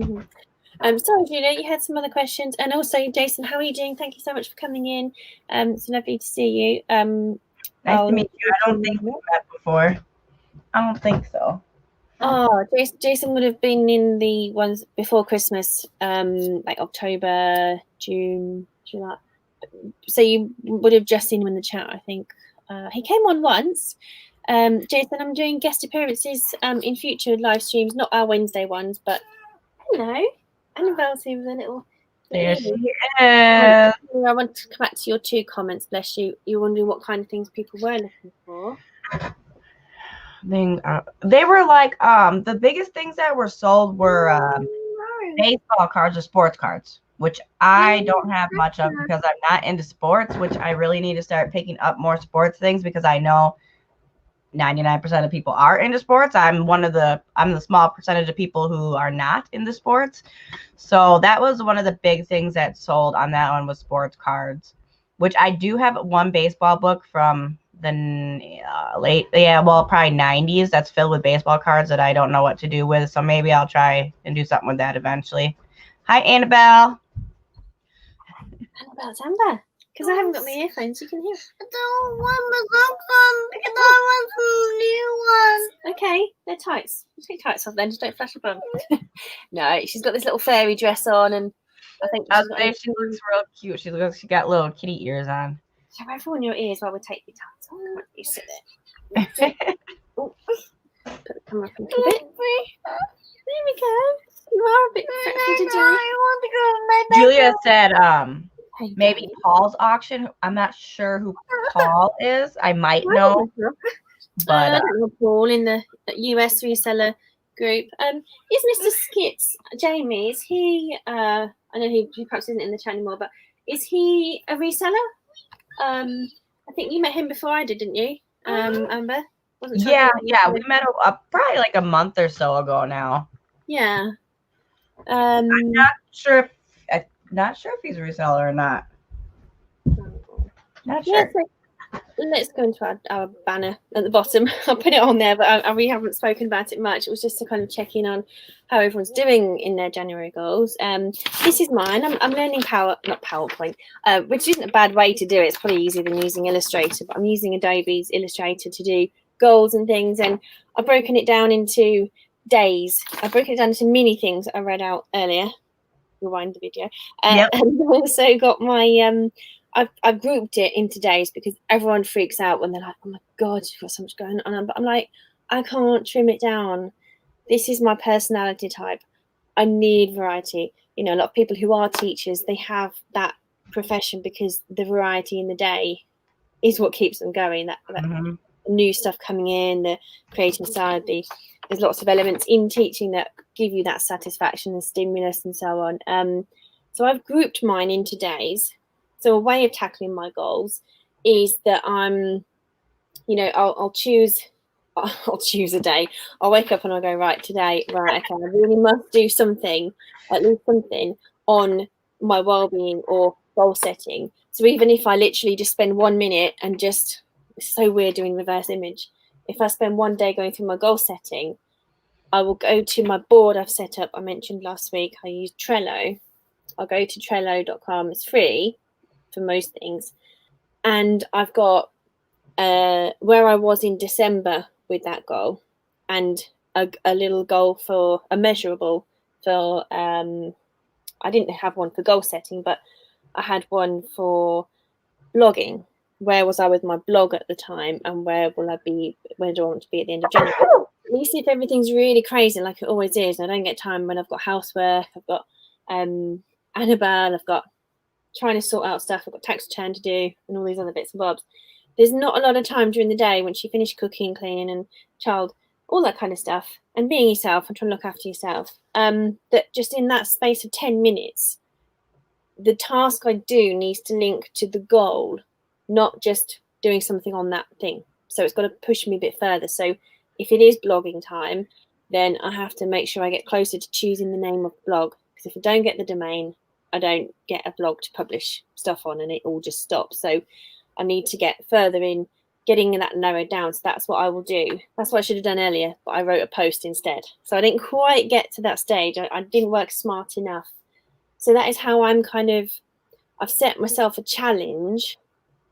Sorry, Julia, you had some other questions, and also Jason, how are you doing? Thank you so much for coming in. It's lovely to see you. Nice to meet you. I don't think we met before. I don't think so. Oh, Jason would have been in the ones before Christmas, like October, June, July. So you would have just seen him in the chat, I think. He came on once. Jason, I'm doing guest appearances in future live streams, not our Wednesday ones, but hello. Annabelle's here with a little. There she is. I want to come back to your 2 comments, bless you. You're wondering what kind of things people were looking for. They were like the biggest things that were sold were baseball cards or sports cards, which I don't have much of because I'm not into sports, which I really need to start picking up more sports things because I know 99% of people are into sports. I'm the small percentage of people who are not into sports. So that was one of the big things that sold on that one was sports cards, which I do have one baseball book from the probably 90s that's filled with baseball cards that I don't know what to do with. So maybe I'll try and do something with that eventually. Hi, Annabelle. Annabelle's Amber. Because I haven't got my earphones, you can hear. I don't want the new one. Okay, they're tights. You take tights off then, just don't flash your bum. No, she's got this little fairy dress on, and I think she looks real cute. She got little kitty ears on. Show everyone your ears while we take your tights off. Come on, you sit there. Oh, put the camera up a little bit. There we go. You are a bit fretful today. I want to go to my bed. Julia said maybe Paul's auction. I'm not sure who Paul is. I might know. But Paul in the US reseller group. Is Mr. Skits Jamie? Is he? I know he perhaps isn't in the chat anymore, but is he a reseller? I think you met him before I did, didn't you, Amber? Yeah. We met probably like a month or so ago now. Yeah. I'm not sure if he's a reseller or not. Not sure. Yeah, so let's go into our banner at the bottom. I'll put it on there, but we haven't spoken about it much. It was just to kind of check in on how everyone's doing in their January goals. This is mine. I'm learning PowerPoint, which isn't a bad way to do it. It's probably easier than using Illustrator, but I'm using Adobe's Illustrator to do goals and things, and I've broken it down into days. I've broken it down into mini things I read out earlier. Rewind the video. Yep. And I've also got my I've grouped it into days because everyone freaks out when they're like, oh my god, you've got so much going on. But I'm like, I can't trim it down. This is my personality type. I need variety. You know, a lot of people who are teachers, they have that profession because the variety in the day is what keeps them going. That new stuff coming in, the creative side, there's lots of elements in teaching that give you that satisfaction and stimulus and so on. So I've grouped mine into days. So a way of tackling my goals is that I'll choose a day. I'll wake up and I'll go, right, today, right, okay, I really must do something, at least something on my well-being or goal setting. So even if I literally just spend 1 minute and just, it's so weird doing reverse image. If I spend one day going through my goal setting, I will go to my board I've set up. I mentioned last week I use Trello. I'll go to Trello.com. It's free for most things. And I've got where I was in December with that goal, and a little goal for a measurable for I didn't have one for goal setting, but I had one for blogging. Where was I with my blog at the time, and where do I want to be at the end of January? At least if everything's really crazy like it always is, and I don't get time when I've got housework, I've got Annabelle, I've got trying to sort out stuff, I've got tax return to do, and all these other bits and bobs. There's not a lot of time during the day once you finish cooking, cleaning, and child, all that kind of stuff, and being yourself and trying to look after yourself. That just in that space of 10 minutes, the task I do needs to link to the goal, not just doing something on that thing. So it's got to push me a bit further. So if it is blogging time, then I have to make sure I get closer to choosing the name of the blog. Because if I don't get the domain, I don't get a blog to publish stuff on, and it all just stops. So I need to get further in getting that narrowed down. So that's what I will do. That's what I should have done earlier, but I wrote a post instead. So I didn't quite get to that stage. I didn't work smart enough. So that is how I've set myself a challenge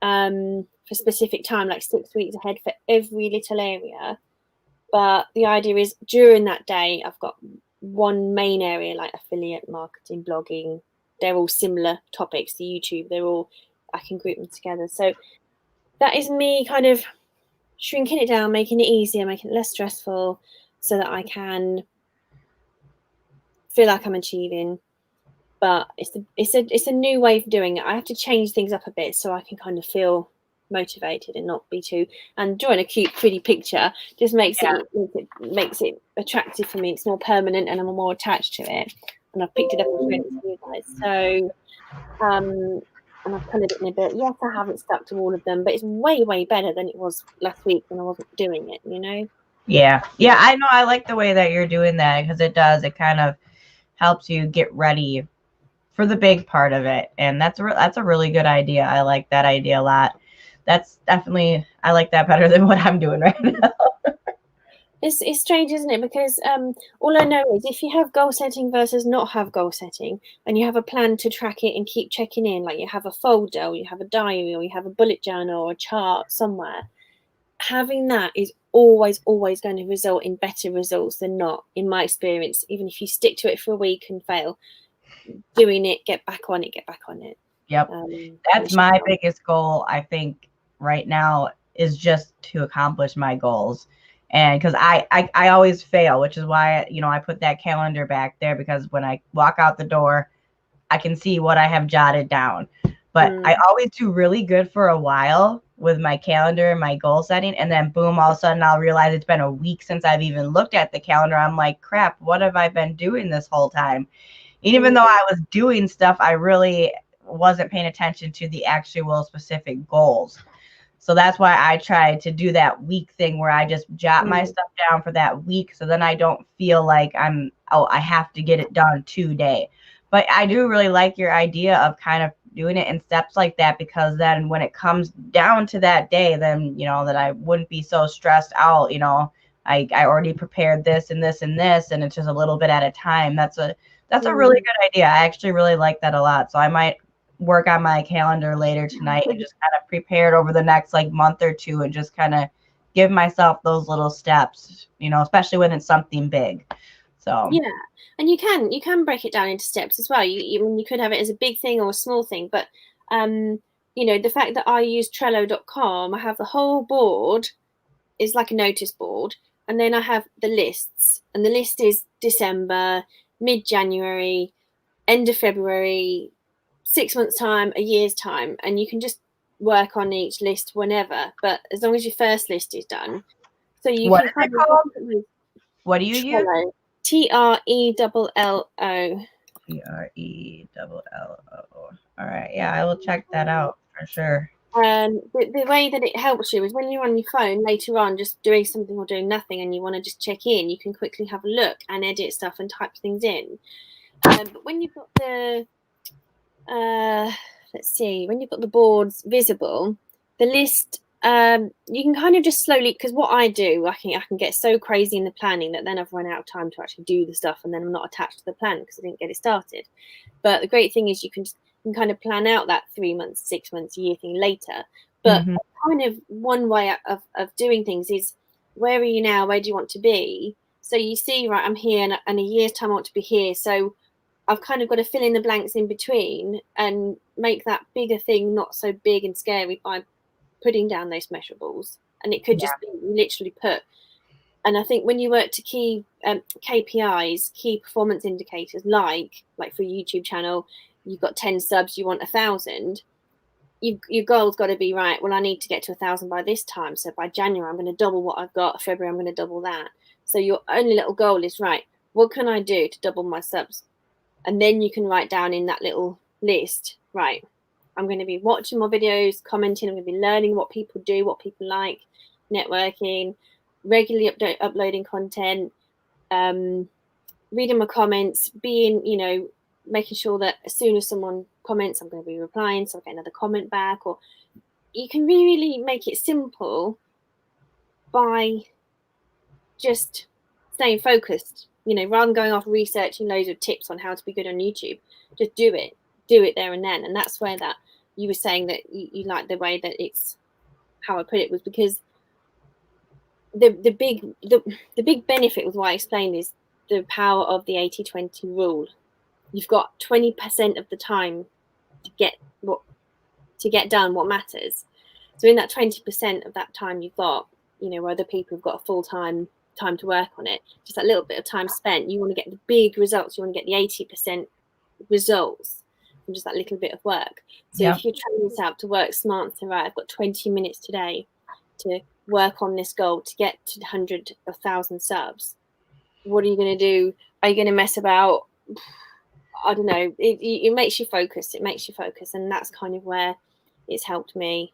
for specific time, like 6 weeks ahead for every little area. But the idea is during that day, I've got one main area like affiliate marketing, blogging. They're all similar topics to YouTube. I can group them together. So that is me kind of shrinking it down, making it easier, making it less stressful, so that I can feel like I'm achieving. But it's a new way of doing it. I have to change things up a bit so I can kind of feel motivated and not be too. And drawing a cute, pretty picture just makes it attractive for me. It's more permanent, and I'm more attached to it. And I've picked it up and shown it to you guys. So, and I've coloured it in a bit. Yes, I haven't stuck to all of them, but it's way, way better than it was last week when I wasn't doing it. You know? Yeah, I know. I like the way that you're doing that, because it kind of helps you get ready for the big part of it, and that's a really good idea. I like that idea a lot. That's definitely, I like that better than what I'm doing right now. It's strange, isn't it? Because all I know is if you have goal setting versus not have goal setting, and you have a plan to track it and keep checking in, like you have a folder, or you have a diary, or you have a bullet journal or a chart somewhere, having that is always going to result in better results than not, in my experience. Even if you stick to it for a week and fail, doing it, get back on it. Yep. That's my biggest goal, I think, right now, is just to accomplish my goals. And because I always fail, which is why, I put that calendar back there, because when I walk out the door, I can see what I have jotted down. But I always do really good for a while with my calendar and my goal setting. And then boom, all of a sudden I'll realize it's been a week since I've even looked at the calendar. I'm like, crap, what have I been doing this whole time? Even though I was doing stuff, I really wasn't paying attention to the actual specific goals. So that's why I try to do that week thing where I just jot my stuff down for that week. So then I don't feel like I have to get it done today. But I do really like your idea of kind of doing it in steps like that, because then when it comes down to that day, then, that I wouldn't be so stressed out. I already prepared this and this and this, and it's just a little bit at a time. That's a really good idea. I actually really like that a lot. So I might work on my calendar later tonight and just kind of prepare it over the next month or two, and just kind of give myself those little steps, especially when it's something big. So yeah, and you can break it down into steps as well. You could have it as a big thing or a small thing, but the fact that I use Trello.com, I have the whole board is like a notice board, and then I have the lists, and the list is December, mid-January, end of February, 6 months time, a year's time, and you can just work on each list whenever, but as long as your first list is done. So you what can is it called? What do you use? Trello. Trello. All right, yeah, I will check that out for sure. The way that it helps you is when you're on your phone later on, just doing something or doing nothing, and you want to just check in, you can quickly have a look and edit stuff and type things in. But when you've got the let's see, when you've got the boards visible, the list, you can kind of just slowly, because what I do, I can get so crazy in the planning that then I've run out of time to actually do the stuff, and then I'm not attached to the plan because I didn't get it started. But the great thing is you can kind of plan out that 3 months, 6 months, year thing later. But kind of one way of doing things is, where are you now? Where do you want to be? So you see, right, I'm here, and a year's time I want to be here. So I've kind of got to fill in the blanks in between and make that bigger thing not so big and scary by putting down those measurables. And it could just be literally put. And I think when you work to key KPIs, key performance indicators, like for a YouTube channel, you've got 10 subs, you want 1,000. Your goal's got to be, right, well, I need to get to 1,000 by this time. So by January, I'm going to double what I've got. February, I'm going to double that. So your only little goal is, right, what can I do to double my subs? And then you can write down in that little list, right, I'm going to be watching more videos, commenting, I'm going to be learning what people do, what people like, networking, regularly uploading content, reading my comments, being, making sure that as soon as someone comments, I'm going to be replying, so I get another comment back. Or you can really make it simple by just staying focused, rather than going off researching loads of tips on how to be good on YouTube. Just do it there and then. And that's where that you were saying that you like the way that it's, how I put it was because the big benefit with what I explained is the power of the 80-20 rule. You've got 20% of the time to get done what matters. So in that 20% of that time you've got, other people have got a full time to work on it, just that little bit of time spent, you want to get the big results, you want to get the 80% results from just that little bit of work. So if you're trying this out to work smart and say, right, I've got 20 minutes today to work on this goal to get to 100 or 1,000 subs, what are you going to do? Are you going to mess about? I don't know. It makes you focus. And that's kind of where it's helped me.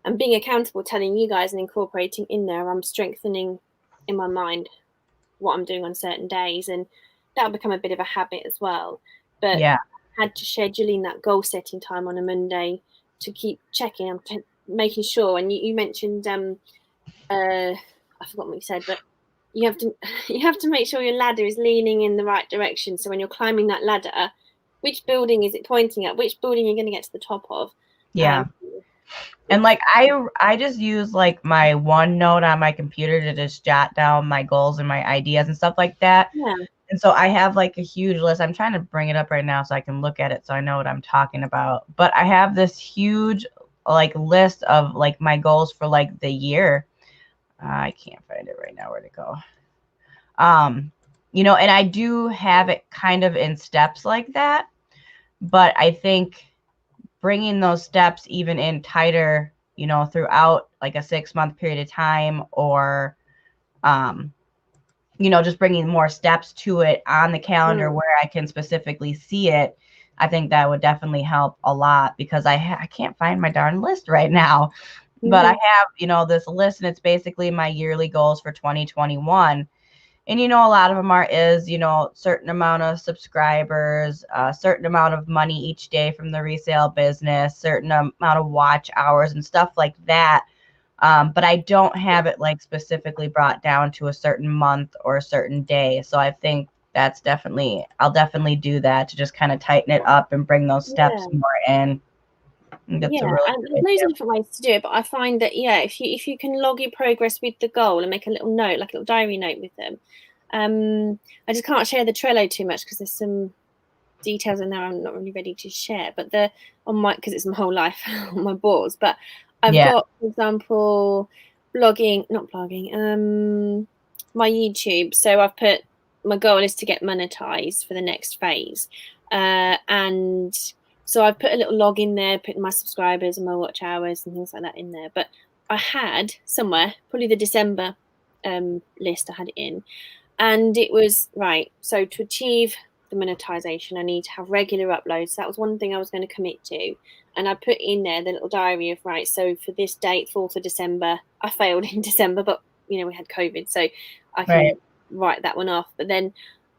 And being accountable, telling you guys and incorporating in there, I'm strengthening in my mind what I'm doing on certain days, and that'll become a bit of a habit as well. But I had to schedule in that goal setting time on a Monday to keep checking. I'm making sure. And you mentioned, I forgot what you said, but you have to make sure your ladder is leaning in the right direction. So when you're climbing that ladder, which building is it pointing at? Which building you're going to get to the top of? And I just use my OneNote on my computer to just jot down my goals and my ideas and stuff like that. And so I have a huge list. I'm trying to bring it up right now so I can look at it so I know what I'm talking about. But I have this huge list of my goals for the year. I can't find it right now. Where'd it go? And I do have it kind of in steps like that, but I think bringing those steps even in tighter, throughout a 6-month period of time, or, just bringing more steps to it on the calendar where I can specifically see it. I think that would definitely help a lot, because I can't find my darn list right now. But I have, this list, and it's basically my yearly goals for 2021. And, a lot of them is, certain amount of subscribers, a certain amount of money each day from the resale business, certain amount of watch hours and stuff like that. But I don't have it specifically brought down to a certain month or a certain day. So I think that's I'll definitely do that to just kind of tighten it up and bring those steps more in. And there's loads of different ways to do it, but I find that if you can log your progress with the goal and make a little note, like a little diary note with them. I just can't share the Trello too much because there's some details in there I'm not really ready to share. But because it's my whole life on my boards. But I've got, for example, my YouTube. So I've put my goal is to get monetized for the next phase, and so I've put a little log in there, putting my subscribers and my watch hours and things like that in there. But I had somewhere, probably the December list, I had it in. And it was, right, so to achieve the monetization, I need to have regular uploads. So that was one thing I was going to commit to. And I put in there the little diary of, right, so for this date, 4th of December, I failed in December, but, we had COVID. So I can write that one off. But then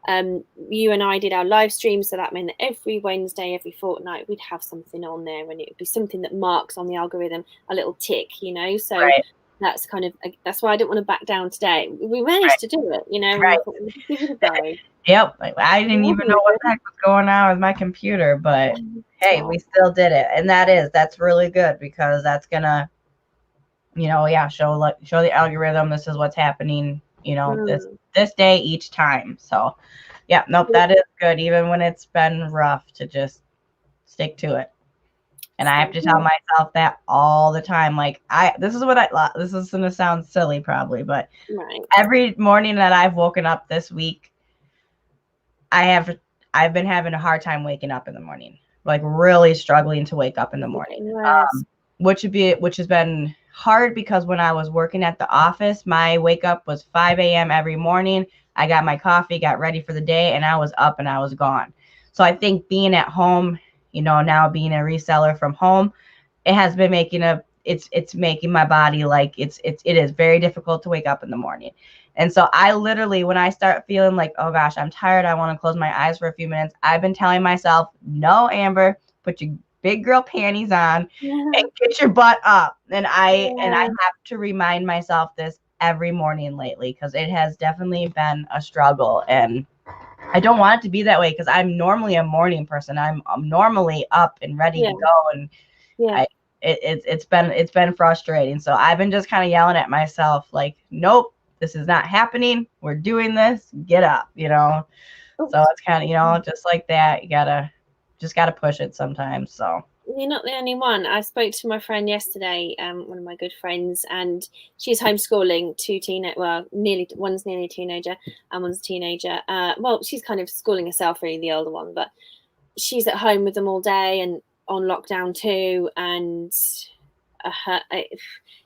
you and I did our live stream, so that meant that every Wednesday, every fortnight, we'd have something on there, and it would be something that marks on the algorithm a little tick, you know. So Right. that's kind of, that's why I didn't want to back down today. We managed to do it, you know. And Right. I thought, we'll just give it a go. Yep. I didn't even know what the heck was going on with my computer, but hey, we still did it, and that's really good, because that's gonna, you know, show the algorithm this is what's happening, you know, this day each time. So yeah, nope, that is good, even when it's been rough, to just stick to it. And I have to tell myself that all the time. Like, this is gonna sound silly probably, but every morning that I've woken up this week, I've been having a hard time waking up in the morning, like really struggling to wake up in the morning, which has been hard, because when I was working at the office, my wake up was 5 a.m. every morning. I got my coffee, got ready for the day, and I was up and I was gone. So I think being at home, you know, now being a reseller from home, it has been making it's making my body, like, it is very difficult to wake up in the morning. And so I literally, when I start feeling like, oh gosh, I'm tired, I want to close my eyes for a few minutes, I've been telling myself, no, Amber, put your big girl panties on and get your butt up. And I have to remind myself this every morning lately, because it has definitely been a struggle, and I don't want it to be that way, because I'm normally a morning person. I'm normally up and ready to go, and it's been frustrating. So I've been just kind of yelling at myself, like, nope, this is not happening. We're doing this. Get up, you know. So it's kind of, you know, just like that. You gotta push it sometimes. So you're not the only one. I spoke to my friend yesterday, one of my good friends, and she's homeschooling two one's nearly a teenager and one's a teenager. Well, she's kind of schooling herself, really, the older one, but she's at home with them all day and on lockdown too. And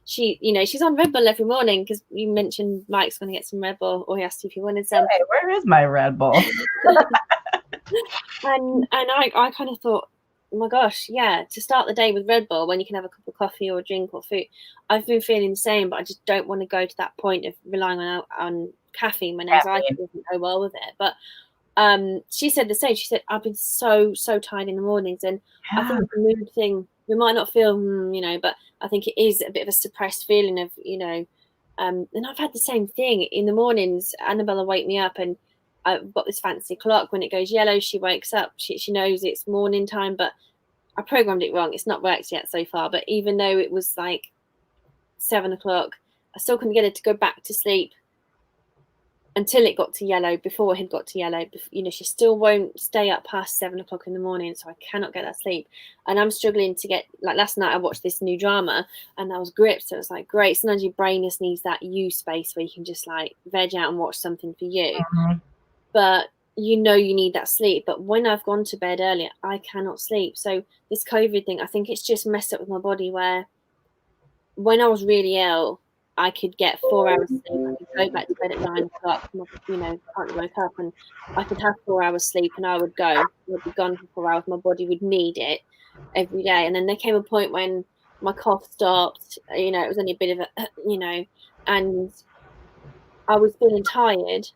she, you know, she's on Red Bull every morning, because you mentioned Mike's going to get some Red Bull, or he asked if you wanted some. Hey, where is my Red Bull? and I kind of thought, oh my gosh, to start the day with Red Bull when you can have a cup of coffee or a drink or food. I've been feeling the same, but I just don't want to go to that point of relying on caffeine when anxiety doesn't go well with it. But she said the same. She said, I've been so tired in the mornings, and I think the mood thing, we might not feel, you know, but I think it is a bit of a suppressed feeling of, you know, and I've had the same thing in the mornings. Annabelle will wake me up, and I've got this fancy clock. When it goes yellow, she wakes up. She knows it's morning time, but I programmed it wrong. It's not worked yet so far. But even though it was like 7 o'clock, I still couldn't get her to go back to sleep until it got to yellow. Before it had got to yellow, you know, she still won't stay up past 7 o'clock in the morning. So I cannot get that sleep. And I'm struggling to get, like last night I watched this new drama and I was gripped. So it was like, great. Sometimes your brain just needs that you space where you can just like veg out and watch something for you. But you know, you need that sleep. But when I've gone to bed earlier, I cannot sleep. So this COVID thing, I think it's just messed up with my body, where when I was really ill, I could get 4 hours sleep. I could go back to bed at 9 o'clock, you know, partly woke up, and I could have 4 hours sleep and I would be gone for 4 hours. My body would need it every day. And then there came a point when my cough stopped, you know, it was only a bit of a, you know, and I was feeling tired,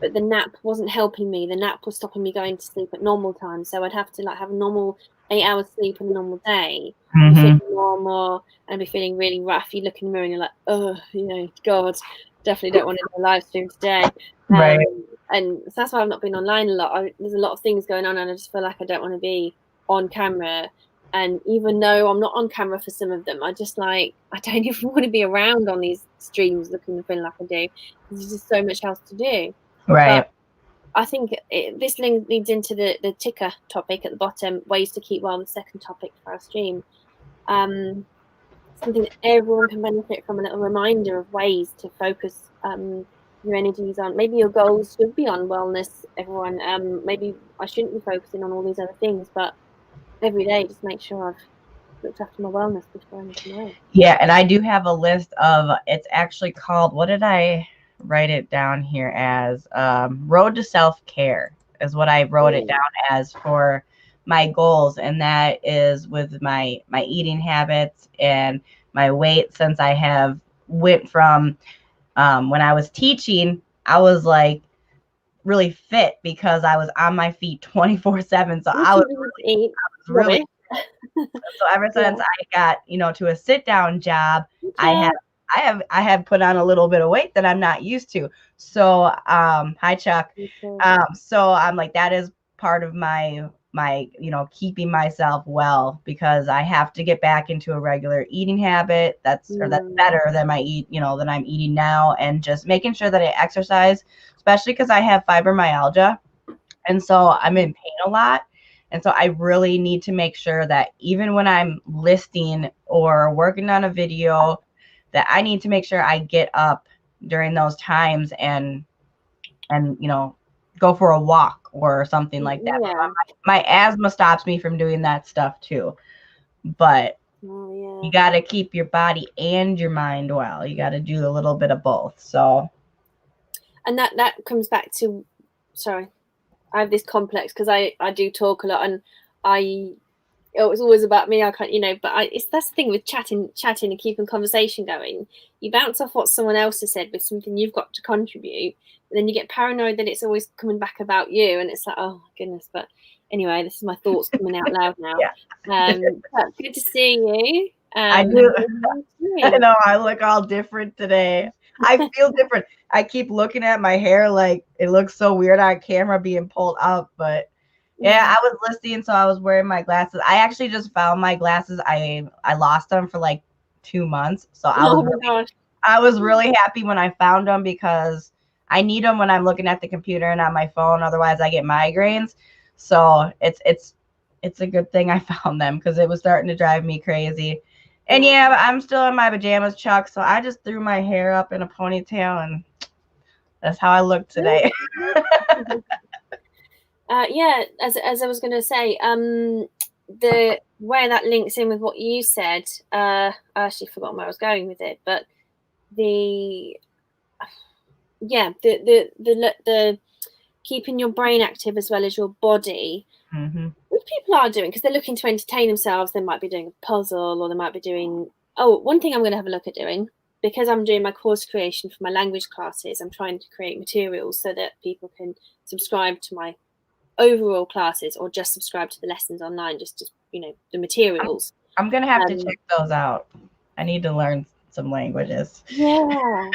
but the nap wasn't helping me. The nap was stopping me going to sleep at normal time. So I'd have to like have a normal 8 hours sleep on a normal day, be feeling more, and be feeling really rough. You look in the mirror and you're like, oh, you know, God, definitely don't want to do a live stream today. Right. And so that's why I've not been online a lot. There's a lot of things going on, and I just feel like I don't want to be on camera. And even though I'm not on camera for some of them, I just like, I don't even want to be around on these streams looking and feeling like I do. There's just so much else to do. Right. But I think this link leads into the ticker topic at the bottom, ways to keep well, the second topic for our stream. Something that everyone can benefit from, a little reminder of ways to focus your energies on. Maybe your goals should be on wellness, everyone. Maybe I shouldn't be focusing on all these other things, but every day just make sure I've looked after my wellness before anything else. Yeah, and I do have a list of, it's actually called, what did I write it down here as? Road to Self-Care is what I wrote it down as for my goals, and that is with my eating habits and my weight. Since I have went from when I was teaching, I was like really fit because I was on my feet 24/7. So I was really so ever since I got, to a sit down job, I have put on a little bit of weight that I'm not used to. So hi Chuck. So I'm like, that is part of my keeping myself well, because I have to get back into a regular eating habit that's better than than I'm eating now, and just making sure that I exercise, especially because I have fibromyalgia, and so I'm in pain a lot. And so I really need to make sure that even when I'm listing or working on a video, that I need to make sure I get up during those times and go for a walk or something like that. Yeah. My asthma stops me from doing that stuff too. But you got to keep your body and your mind well. You got to do a little bit of both. So, and that comes back to, sorry, I have this complex because I do talk a lot, and it's always about me. I can't, but that's the thing with chatting and keeping conversation going. You bounce off what someone else has said with something you've got to contribute, and then you get paranoid that it's always coming back about you, and it's like, oh my goodness. But anyway, this is my thoughts coming out loud now. But good to see you. I do. I know I look all different today. I feel different. I keep looking at my hair like it looks so weird on camera being pulled up, but yeah, I was listening, so I was wearing my glasses. I actually just found my glasses. I lost them for like 2 months, so I was really happy when I found them, because I need them when I'm looking at the computer and on my phone. Otherwise, I get migraines. So it's a good thing I found them, because it was starting to drive me crazy. And yeah, but I'm still in my pajamas, Chuck. So I just threw my hair up in a ponytail, and that's how I look today. As I was going to say, the where that links in with what you said, I actually forgot where I was going with it, but the keeping your brain active as well as your body, which people are doing because they're looking to entertain themselves. They might be doing a puzzle, or they might be doing, one thing I'm going to have a look at doing, because I'm doing my course creation for my language classes, I'm trying to create materials so that people can subscribe to my overall classes, or just subscribe to the lessons online, just the materials. I'm gonna have to check those out. I need to learn some languages. I'm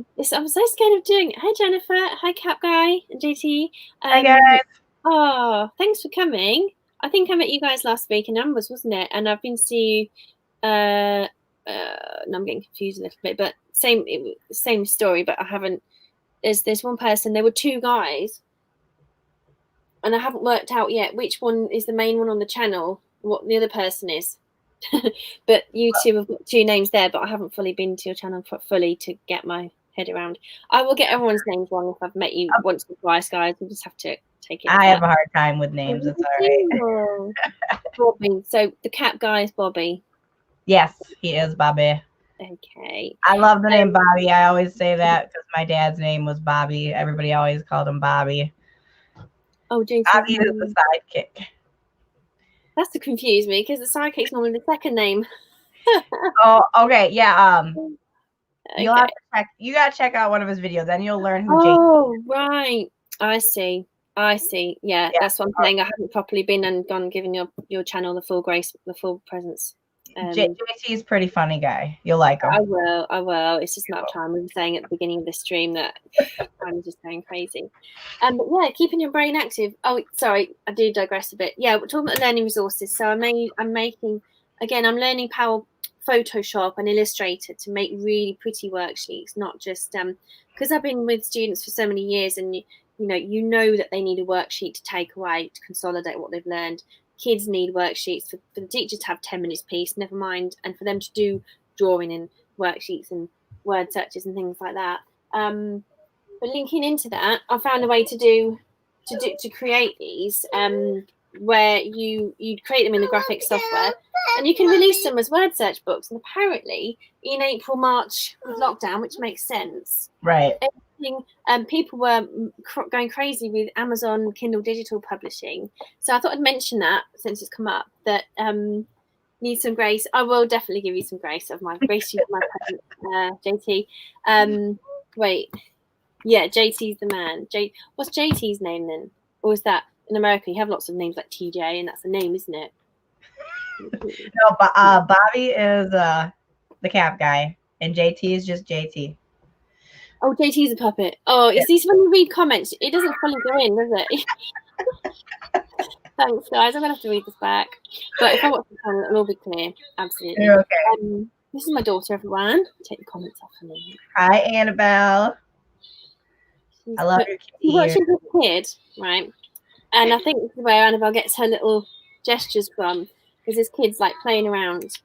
so scared of doing it. Hi Jennifer, hi Cap Guy and JT. Hi guys. Oh, thanks for coming. I think I met you guys last week in Amber's, wasn't it? And I've been to see you no, I'm getting confused a little bit, but same story, but I haven't. There's one person, there were two guys, and I haven't worked out yet which one is the main one on the channel, what the other person is. But you two have got two names there, but I haven't fully been to your channel fully to get my head around. I will get everyone's names wrong if I've met you once or twice, guys. We'll just have to take it. I have a hard time with names. It's all right. Bobby. So the Cap guy is Bobby. Yes, he is Bobby. Okay. I love the name Bobby. I always say that because my dad's name was Bobby. Everybody always called him Bobby. Oh, Bobby is the sidekick. That's to confuse me, because the sidekick's normally the second name. Oh, okay, yeah. You'll have to check. You gotta check out one of his videos, then you'll learn who. Oh, right. I see. Yeah, that's what I'm saying. I haven't properly been and gone giving your channel the full grace, the full presence. JT is a pretty funny guy. You'll like him. I will. It's just not time. We were saying at the beginning of the stream that I'm just going crazy. But yeah, keeping your brain active. Oh, sorry, I do digress a bit. Yeah, we're talking about learning resources. So I'm making, again, I'm learning Photoshop and Illustrator to make really pretty worksheets, not just because I've been with students for so many years, and you know that they need a worksheet to take away to consolidate what they've learned. Kids need worksheets for the teacher to have 10 minutes piece, never mind, and for them to do drawing and worksheets and word searches and things like that. But linking into that, I found a way to create these where you create them in the graphic software, and you can release them as word search books. And apparently, in April, March with lockdown, which makes sense, right? People were going crazy with Amazon Kindle digital publishing, so I thought I'd mention that since it's come up. That need some grace. I will definitely give you some grace of my grace. My present, JT. Wait, Yeah, JT's the man. What's JT's name then? Or is that in America? You have lots of names like TJ, and that's a name, isn't it? No, but Bobby is the cap guy, and JT is just JT. Oh, JT's a puppet. Oh, it's these when you read comments, it doesn't fully go in, does it? Thanks, guys. I'm gonna have to read this back. But if I watch the channel, it'll all be clear. Absolutely. You're okay. This is my daughter, everyone. Take the comments off for me. Hi, Annabelle. I love your She kitty. watches this kid, right? And I think this is where Annabelle gets her little gestures from, because this kid's like playing around.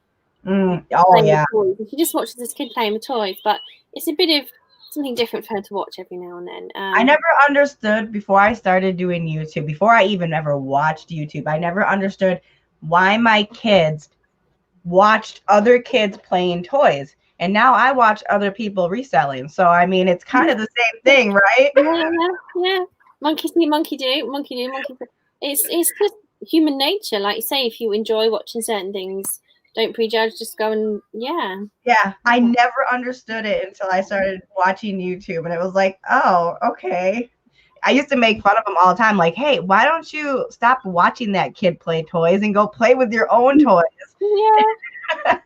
Oh, Playing yeah. with toys. And she just watches this kid playing with toys, but it's a bit of something different for her to watch every now and then. I never understood before I started doing YouTube, before I even ever watched YouTube, I never understood why my kids watched other kids playing toys. And now I watch other people reselling. So, I mean, it's kind of the same thing, right? Yeah. Monkey see, monkey do, monkey do, monkey do. It's just human nature. Like you say, if you enjoy watching certain things, don't prejudge, just go and, yeah. Yeah, I never understood it until I started watching YouTube. And it was like, oh, okay. I used to make fun of them all the time. Like, hey, why don't you stop watching that kid play toys and go play with your own toys? Yeah.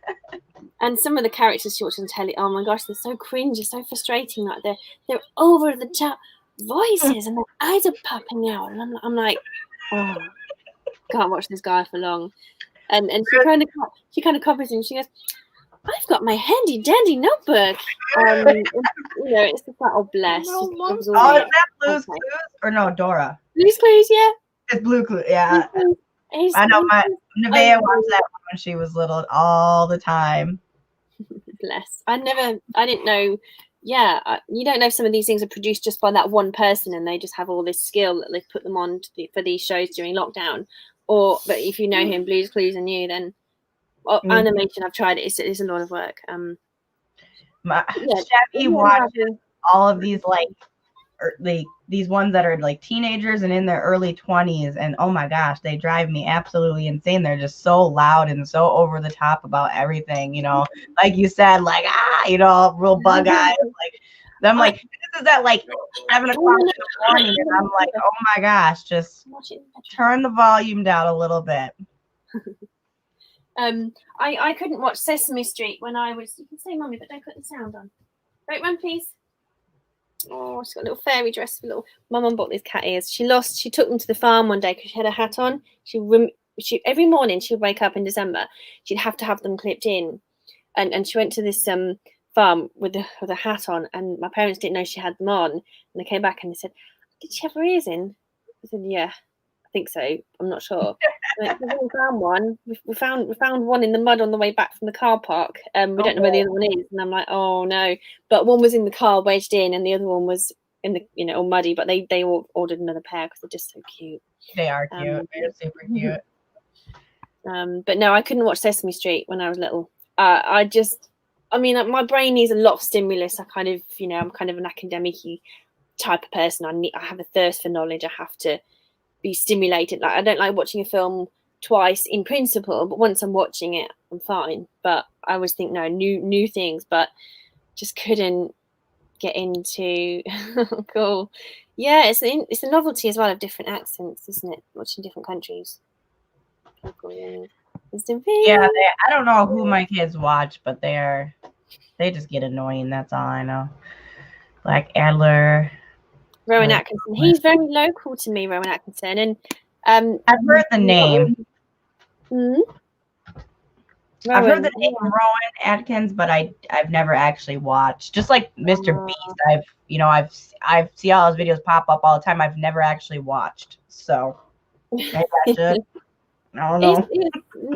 And some of the characters she watches on telly, oh my gosh, they're so cringe, it's so frustrating. Like they're over the top voices and their eyes are popping out, and I'm like, oh, can't watch this guy for long. And she kind of copies him. She goes, I've got my handy dandy notebook. It's just like, oh bless. Oh, is that Blue's Clues or no, Dora? Blue's Clues, yeah. It's Blue Clues, yeah. I know Nevaeh watched that when she was little all the time. Bless. I didn't know. Yeah, you don't know if some of these things are produced just by that one person and they just have all this skill that they've put them on for these shows during lockdown. But if you know him, Blue's Clues and you, then animation, I've tried it. It's a lot of work. Chevy watches all of these these ones that are like teenagers and in their early 20s, and oh my gosh, they drive me absolutely insane. They're just so loud and so over the top about everything, like you said, like real bug eyes. Like I'm like, this is at like 7 o'clock in the morning, and I'm like, oh my gosh, just turn the volume down a little bit. I couldn't watch Sesame Street when I was. You can say mommy, but don't put the sound on. Right one, please. Oh, she's got a little fairy dress. My mum bought these cat ears. She took them to the farm one day because she had a hat on. She every morning she would wake up in December. She'd have to have them clipped in, and she went to this farm with a hat on. And my parents didn't know she had them on. And they came back and they said, "Did she have her ears in?" I said, "Yeah, I think so. I'm not sure." We found one. We found one in the mud on the way back from the car park. We don't know where the other one is, and I'm like, oh no. But one was in the car wedged in, and the other one was in the all muddy. But they all ordered another pair because they're just so cute. They are cute. They're super cute. But no, I couldn't watch Sesame Street when I was little. My brain needs a lot of stimulus. I'm kind of an academic-y type of person. I have a thirst for knowledge. I have to be stimulated. Like I don't like watching a film twice in principle, but once I'm watching it, I'm fine. But I always think new things, but just couldn't get into. Cool. Yeah, it's a novelty as well of different accents, isn't it? Watching different countries. Yeah, I don't know who my kids watch, but they just get annoying. That's all I know. Like Adler. Rowan Atkinson. He's very local to me, Rowan Atkinson, and I've heard the name. I've heard the name Rowan Atkins, but I've never actually watched. Just like Mr. Beast, I've see all his videos pop up all the time. I've never actually watched, so maybe I should. I don't know. It's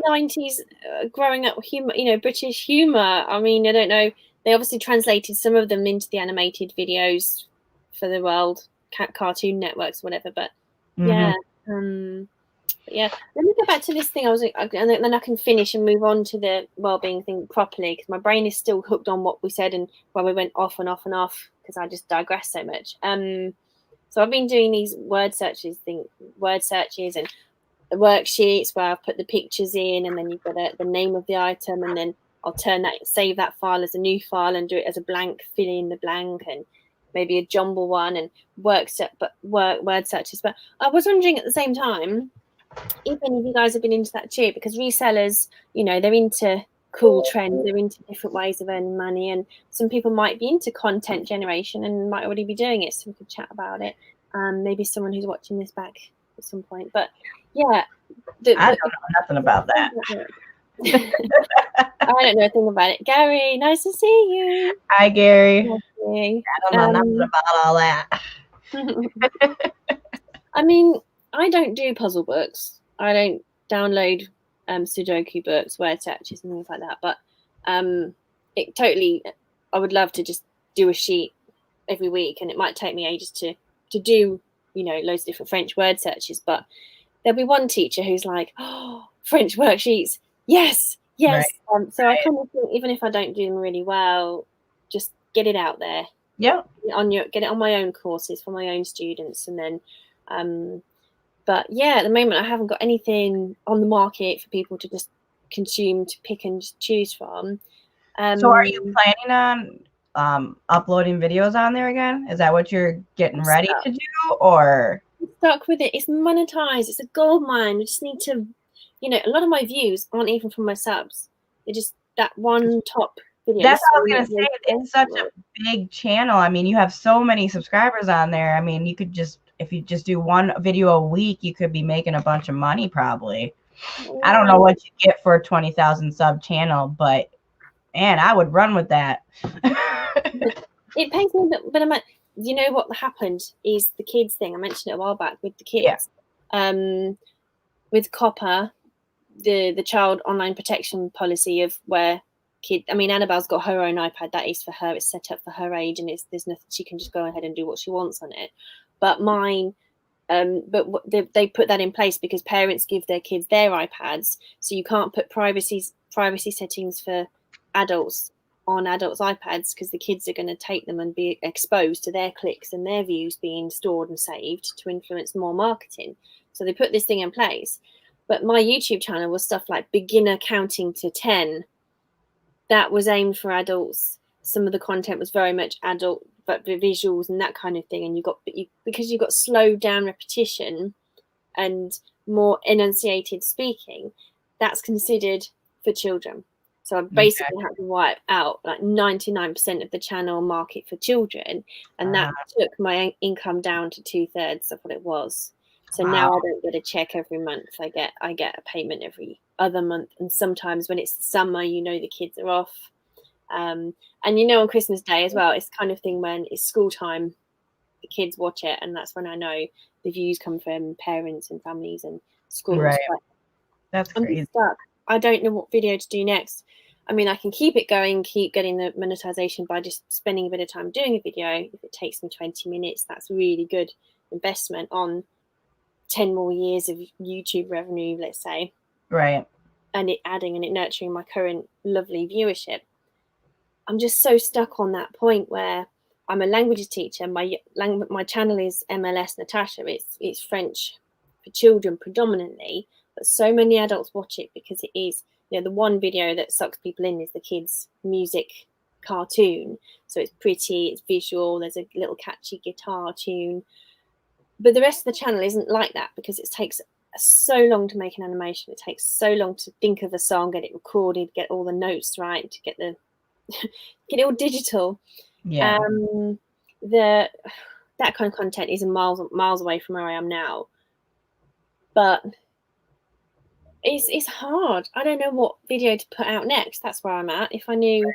90s growing up humor, British humor. I mean, I don't know. They obviously translated some of them into the animated videos for the world cartoon networks, whatever. But yeah, let me go back to this thing. And then I can finish and move on to the well-being thing properly, because my brain is still hooked on what we said and when we went off and off and off, because I just digress so much. So I've been doing these word searches and the worksheets where I've put the pictures in, and then you've got the name of the item, and then I'll save that file as a new file and do it as a blank, fill in the blank, and maybe a jumble one and word searches. But I was wondering at the same time if any of you guys have been into that too, because resellers, you know, they're into cool trends, they're into different ways of earning money, and some people might be into content generation and might already be doing it, so we could chat about it. Maybe someone who's watching this back at some point. But yeah, I don't know nothing about that. I don't know a thing about it. Gary, nice to see you. Hi, Gary. Nice to see you. I don't know nothing about all that. I mean, I don't do puzzle books. I don't download Sudoku books, word searches, and things like that. But it totally, I would love to just do a sheet every week, and it might take me ages to do, you know, loads of different French word searches. But there'll be one teacher who's like, oh, French worksheets, yes. Right. So I kind of think, even if I don't do them really well, just get it out there. Yeah. Get it on my own courses for my own students, and then but yeah, at the moment I haven't got anything on the market for people to just consume, to pick and choose from. So are you planning on uploading videos on there again? Is that what you're getting ready to do, or I'm stuck with it? It's monetized. It's a gold mine. I just need to, you know, a lot of my views aren't even from my subs. They're just that one top video. That's what I was gonna say. It's such a big channel. I mean, you have so many subscribers on there. I mean, you could just, if you just do one video a week, you could be making a bunch of money probably. I don't know what you get for a 20,000 sub channel, but man, I would run with that. It pays me, but you know what happened is the kids thing. I mentioned it a while back with the kids. Yeah. With COPPA, the child online protection policy of where Annabelle's got her own iPad. That is for her. It's set up for her age, and there's nothing, she can just go ahead and do what she wants on it. But mine, they put that in place because parents give their kids their iPads, so you can't put privacy settings for adults on adults' iPads, because the kids are going to take them and be exposed to their clicks and their views being stored and saved to influence more marketing. So they put this thing in place. But my YouTube channel was stuff like beginner counting to 10. That was aimed for adults. Some of the content was very much adult, but the visuals and that kind of thing. And because you got slowed down repetition and more enunciated speaking, that's considered for children. So I basically had to wipe out like 99% of the channel market for children, and that took my income down to 2/3 of what it was. So now I don't get a check every month. I get a payment every other month, and sometimes when it's the summer, you know, the kids are off, and you know, on Christmas Day as well, it's kind of thing when it's school time, the kids watch it, and that's when I know the views come from parents and families and schools. Right. But That's crazy. I'm stuck. I don't know what video to do next. I mean, I can keep it going, keep getting the monetization by just spending a bit of time doing a video. If it takes me 20 minutes, that's really good investment on 10 more years of YouTube revenue, let's say. Right. And it adding and it nurturing my current lovely viewership. I'm just so stuck on that point where I'm a languages teacher. My channel is MLS Natasha. It's French for children predominantly, but so many adults watch it because it is, you know, the one video that sucks people in is the kids' music cartoon. So it's pretty, it's visual, there's a little catchy guitar tune. But the rest of the channel isn't like that because it takes so long to make an animation. It takes so long to think of a song, get it recorded, get all the notes right, to get it all digital. Yeah. That kind of content is miles away from where I am now. But it's hard. I don't know what video to put out next. That's where I'm at. If I knew,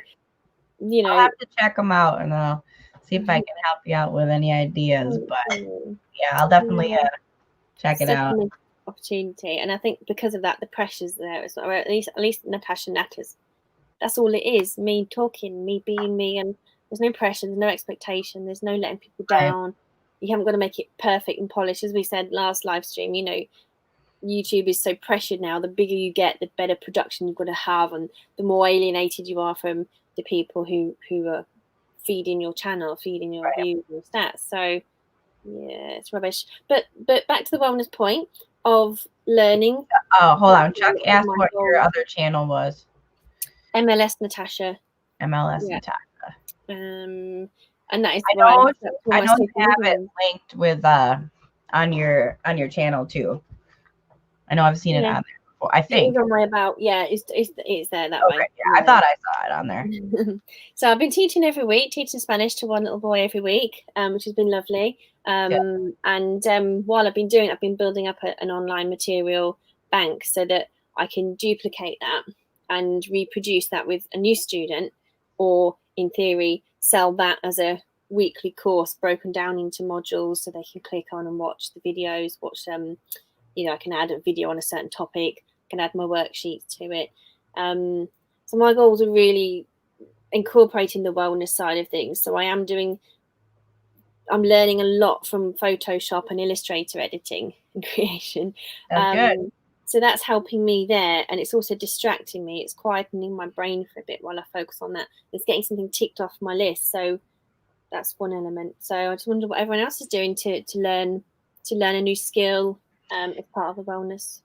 you know, I'll have to check them out and I'll see if I can help you out with any ideas. But yeah, I'll definitely check it out. Opportunity, and I think because of that, the pressure's there as well. Or at least Natasha natters. That's all it is. Me talking, me being me, and there's no pressure, there's no expectation, there's no letting people down. You haven't got to make it perfect and polished, as we said last live stream. You know, YouTube is so pressured now. The bigger you get, the better production you've got to have, and the more alienated you are from the people who are feeding your channel, feeding your views and stats. So yeah, it's rubbish. But back to the wellness point of learning. Oh, hold on. Chuck asked what your other channel was. MLS Natasha. MLS Natasha. and that is I why know, that's I almost know you taken have it over. linked with on your channel too. I know I've seen it Yeah. on there before. I It think. is on my about. Yeah, it's there that Okay, way. yeah, I thought I saw it on there. So I've been teaching every week, teaching Spanish to one little boy every week, which has been lovely. And while I've been doing it, I've been building up an online material bank so that I can duplicate that and reproduce that with a new student, or in theory, sell that as a weekly course broken down into modules so they can click on and watch the videos, I can add a video on a certain topic, I can add my worksheets to it. So my goals are really incorporating the wellness side of things. So I'm learning a lot from Photoshop and Illustrator editing and creation. That's good. So that's helping me there, and it's also distracting me. It's quietening my brain for a bit while I focus on that. It's getting something ticked off my list. So that's one element. So I just wonder what everyone else is doing to learn a new skill as part of the wellness.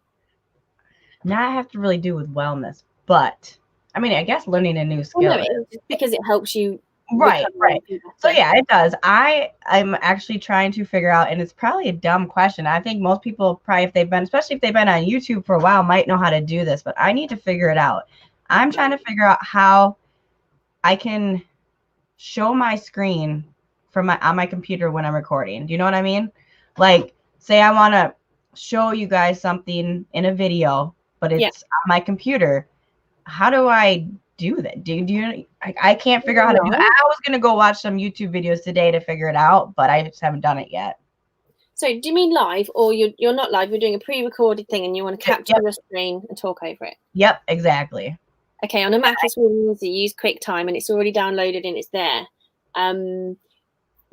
Now I have to really do with wellness, but I mean, I guess learning a new skill. Well, no, it's because it helps you. Right. So better. yeah, it does. I'm actually trying to figure out, and it's probably a dumb question. I think most people probably, especially if they've been on YouTube for a while, might know how to do this, but I need to figure it out. I'm trying to figure out how I can show my screen on my computer when I'm recording. Do you know what I mean? Like, say I want to show you guys something in a video, but it's on my computer. How do I do that? Do you? I can't figure out how to do it. I was gonna go watch some YouTube videos today to figure it out, but I just haven't done it yet. So do you mean live, or you're not live? You're doing a pre-recorded thing and you want to capture your screen and talk over it? Yep, exactly. Okay, on a Mac it's really easy. Use QuickTime and it's already downloaded and it's there.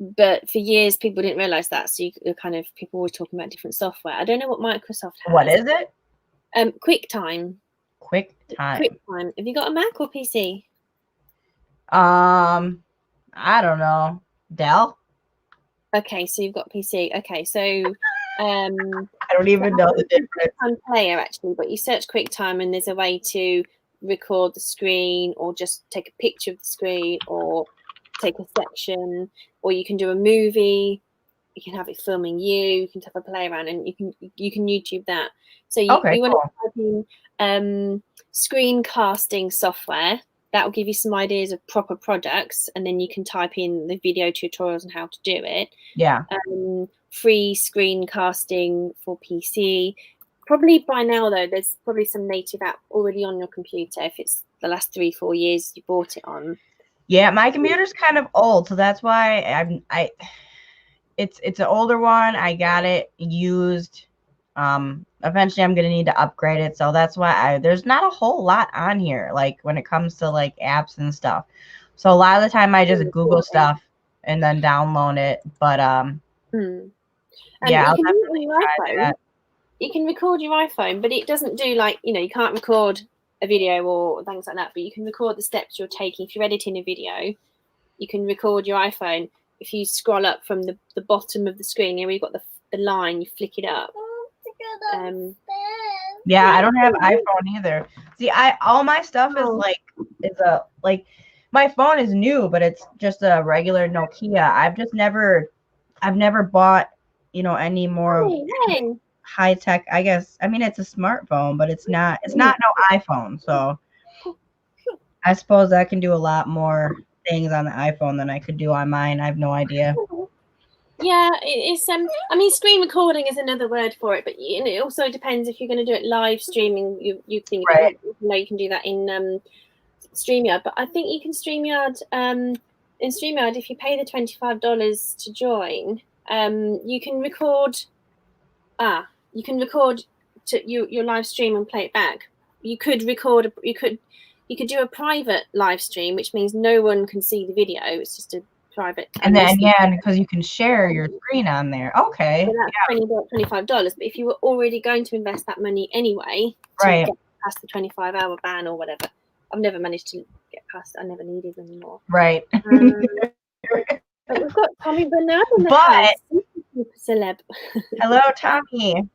But for years people didn't realize that, so people were talking about different software. I don't know what Microsoft has. What is it? QuickTime. QuickTime. Have you got a Mac or PC? I don't know. Dell? Okay, so you've got PC. Okay, so I don't even know the difference. QuickTime Player actually, but you search QuickTime and there's a way to record the screen, or just take a picture of the screen, or take a section, or you can do a movie. You can have it filming you. You can have a play around, and you can YouTube that. So you want to type in screencasting software. That will give you some ideas of proper products, and then you can type in the video tutorials on how to do it. Yeah. Free screencasting for PC. Probably by now, though, there's probably some native app already on your computer if it's the last 3-4 years you bought it on. Yeah, my computer's kind of old, so that's why it's an older one. I got it used. Eventually I'm gonna need to upgrade it, so that's why there's not a whole lot on here, like when it comes to like apps and stuff. So a lot of the time I just Google stuff and then download it. But yeah, I'll definitely try that. You can record your iPhone, but it doesn't do you can't record a video or things like that, but you can record the steps you're taking. If you're editing a video, you can record your iPhone. If you scroll up from the bottom of the screen, where you've got the line, you flick it up. Yeah, I don't have iPhone either. See, all my stuff is my phone is new, but it's just a regular Nokia. I've never bought, any more high tech. I guess, I mean, it's a smartphone, but it's not no iPhone. So I suppose I can do a lot more things on the iPhone than I could do on mine. I have no idea. Yeah, it's I mean, screen recording is another word for it, but it also depends if you're going to do it live streaming. You think you can do that in StreamYard, but I think you can StreamYard in StreamYard if you pay the $25 to join. You can record. You can record to your live stream and play it back. You could record. You could do a private live stream, which means no one can see the video. It's just a private. And then because you can share your screen on there. Okay. So that's $25. But if you were already going to invest that money anyway, to get past the 25-hour ban or whatever, I've never managed to get past. I never needed them anymore. Right. But we've got Tommy Bernard in the house. Celeb. Hello, Tommy.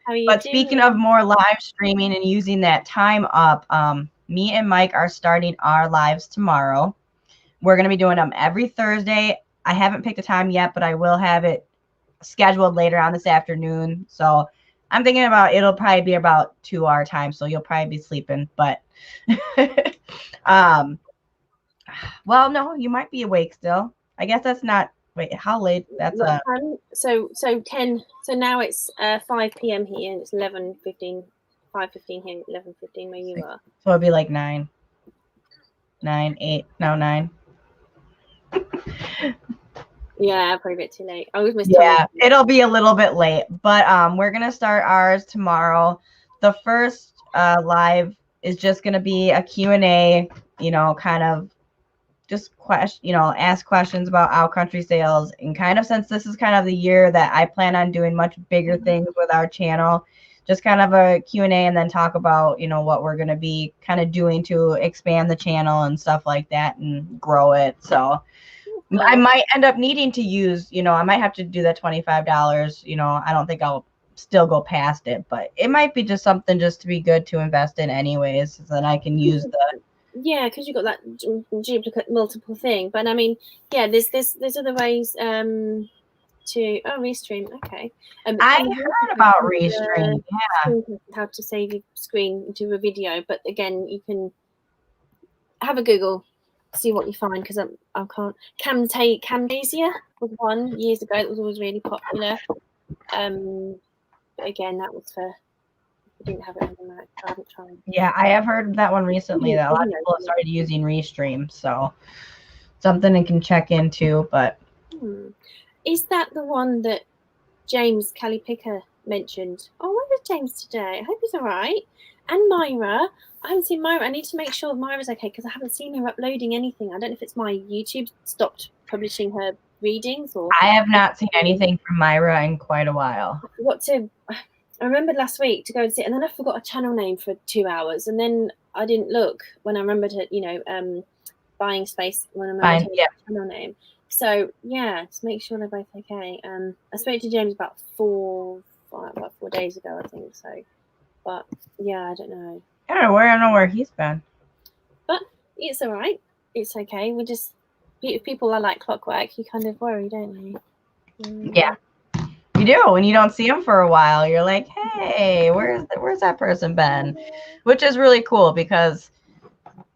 How are you? But speaking of more live streaming and using that time up, me and Mike are starting our lives tomorrow. We're going to be doing them every Thursday I haven't picked a time yet, but I will have it scheduled later on this afternoon. So I'm thinking about it'll probably be about 2 hour time. So you'll probably be sleeping, but well, no, you might be awake still. I guess that's not. Wait, how late? That's so 10. So now it's 5 p.m. here, and it's 11:15. 5:15 here, 11:15 where you are. So it'll be like 9, 8, no 9. Yeah, probably a bit too late. I always miss Yeah, it'll be a little bit late, but we're gonna start ours tomorrow. The first live is just gonna be a Q&A, kind of just ask questions about out country sales, and kind of since this is kind of the year that I plan on doing much bigger things with our channel, just kind of a Q&A, and then talk about what we're gonna be kind of doing to expand the channel and stuff like that and grow it. So I might end up needing to use, I might have to do that $25. I don't think I'll still go past it, but it might be just something just to be good to invest in anyways, so that I can use the. Yeah, because you've got that duplicate multiple thing. But I mean, yeah, there's other ways to restream. Okay. I heard about restream. Yeah. How to save your screen into a video, but again, you can have a Google. See what you find, because I can't. Camtasia was one years ago. It was always really popular. But again, that was for. I didn't have it on the Mac. I haven't tried. Yeah, I have heard of that one recently. That a lot of people have started using Restream, so something I can check into. But is that the one that James Callie Picker mentioned? Oh, where was James today? I hope he's all right. And Myra. I haven't seen Myra. I need to make sure Myra's okay, because I haven't seen her uploading anything. I don't know if it's my YouTube stopped publishing her readings, or I have not seen anything from Myra in quite a while. I remembered last week to go and see it, and then I forgot a channel name for 2 hours, and then I didn't look when I remembered it. Buying space when I remembered her channel name. So yeah, just make sure they're both okay. I spoke to James about 4 days ago, I think so. But yeah, I don't know. I don't know where he's been. But it's all right. It's okay. If people are like clockwork, you kind of worry, don't you? Yeah, you do. When you don't see them for a while, you're like, hey, where's that person been? Which is really cool, because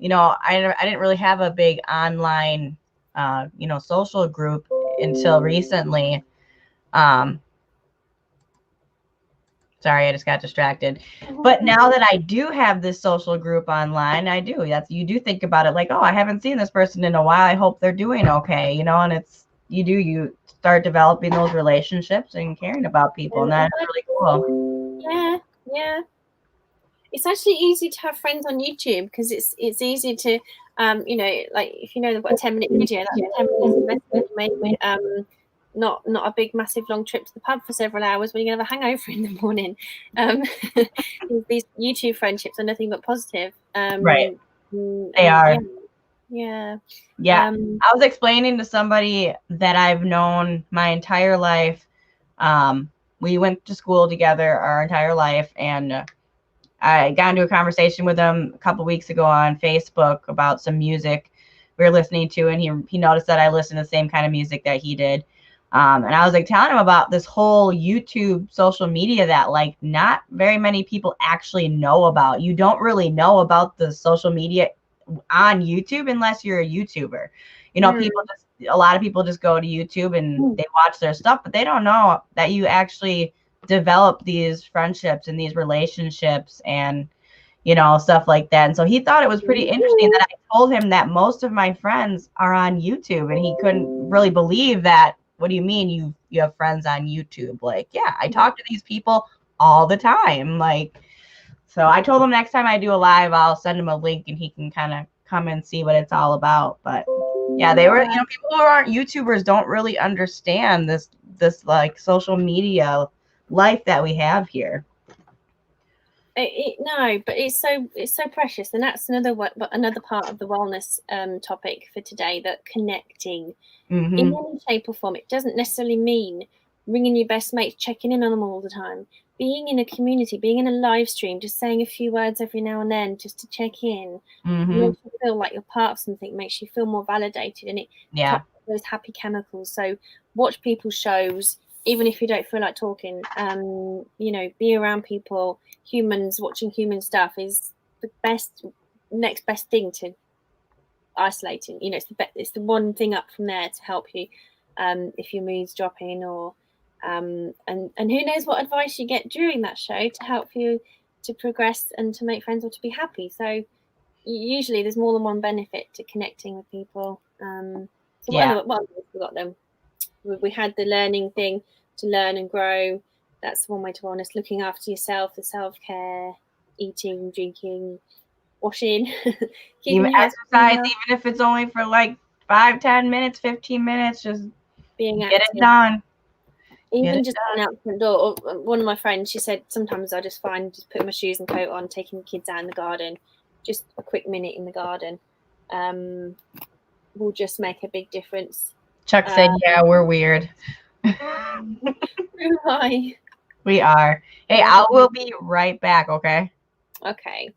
I didn't really have a big online social group until recently. Sorry, I just got distracted. But now that I do have this social group online, I do. You do think about it like, oh, I haven't seen this person in a while. I hope they're doing okay, and you start developing those relationships and caring about people, and that's really cool. Yeah. It's actually easy to have friends on YouTube, because it's easy to, like if they've got a 10-minute video, that's 10 minutes investment, not a big massive long trip to the pub for several hours when you're gonna have a hangover in the morning. These YouTube friendships are nothing but positive. Right. They are. Yeah. I was explaining to somebody that I've known my entire life. We went to school together our entire life, and I got into a conversation with him a couple weeks ago on Facebook about some music we were listening to, and he noticed that I listened to the same kind of music that he did. And I was like telling him about this whole YouTube social media that like not very many people actually know about. You don't really know about the social media on YouTube unless you're a YouTuber. A lot of people just go to YouTube and they watch their stuff, but they don't know that you actually develop these friendships and these relationships and stuff like that. And so he thought it was pretty interesting that I told him that most of my friends are on YouTube, and he couldn't really believe that. What do you mean you have friends on YouTube? Like, yeah, I talk to these people all the time. Like, so I told him next time I do a live, I'll send him a link and he can kind of come and see what it's all about. But yeah, they were, people who aren't YouTubers don't really understand this like social media life that we have here. No, but it's so precious, and that's another part of the wellness topic for today. That connecting in any shape or form. It doesn't necessarily mean ringing your best mates, checking in on them all the time. Being in a community, being in a live stream, just saying a few words every now and then, just to check in, makes you feel like you're part of something. Makes you feel more validated, and it those happy chemicals. So watch people's shows, even if you don't feel like talking. Be around people. Humans, watching human stuff is the next best thing to isolating. It's the one thing up from there to help you if your mood's dropping, or and who knows what advice you get during that show to help you to progress and to make friends or to be happy. So usually there's more than one benefit to connecting with people. What else we got then? We had the learning thing, to learn and grow. That's one way to wellness. Looking after yourself, the self-care, eating, drinking, washing, even exercise, even if it's only for like 5, 10 minutes, 15 minutes, just being get active. it done. Even just going out the front door. One of my friends, she said, sometimes I just find just putting my shoes and coat on, taking the kids out in the garden, just a quick minute in the garden, will just make a big difference. Chuck said, yeah, we're weird. Why? We are. Hey, I will be right back, okay? Okay.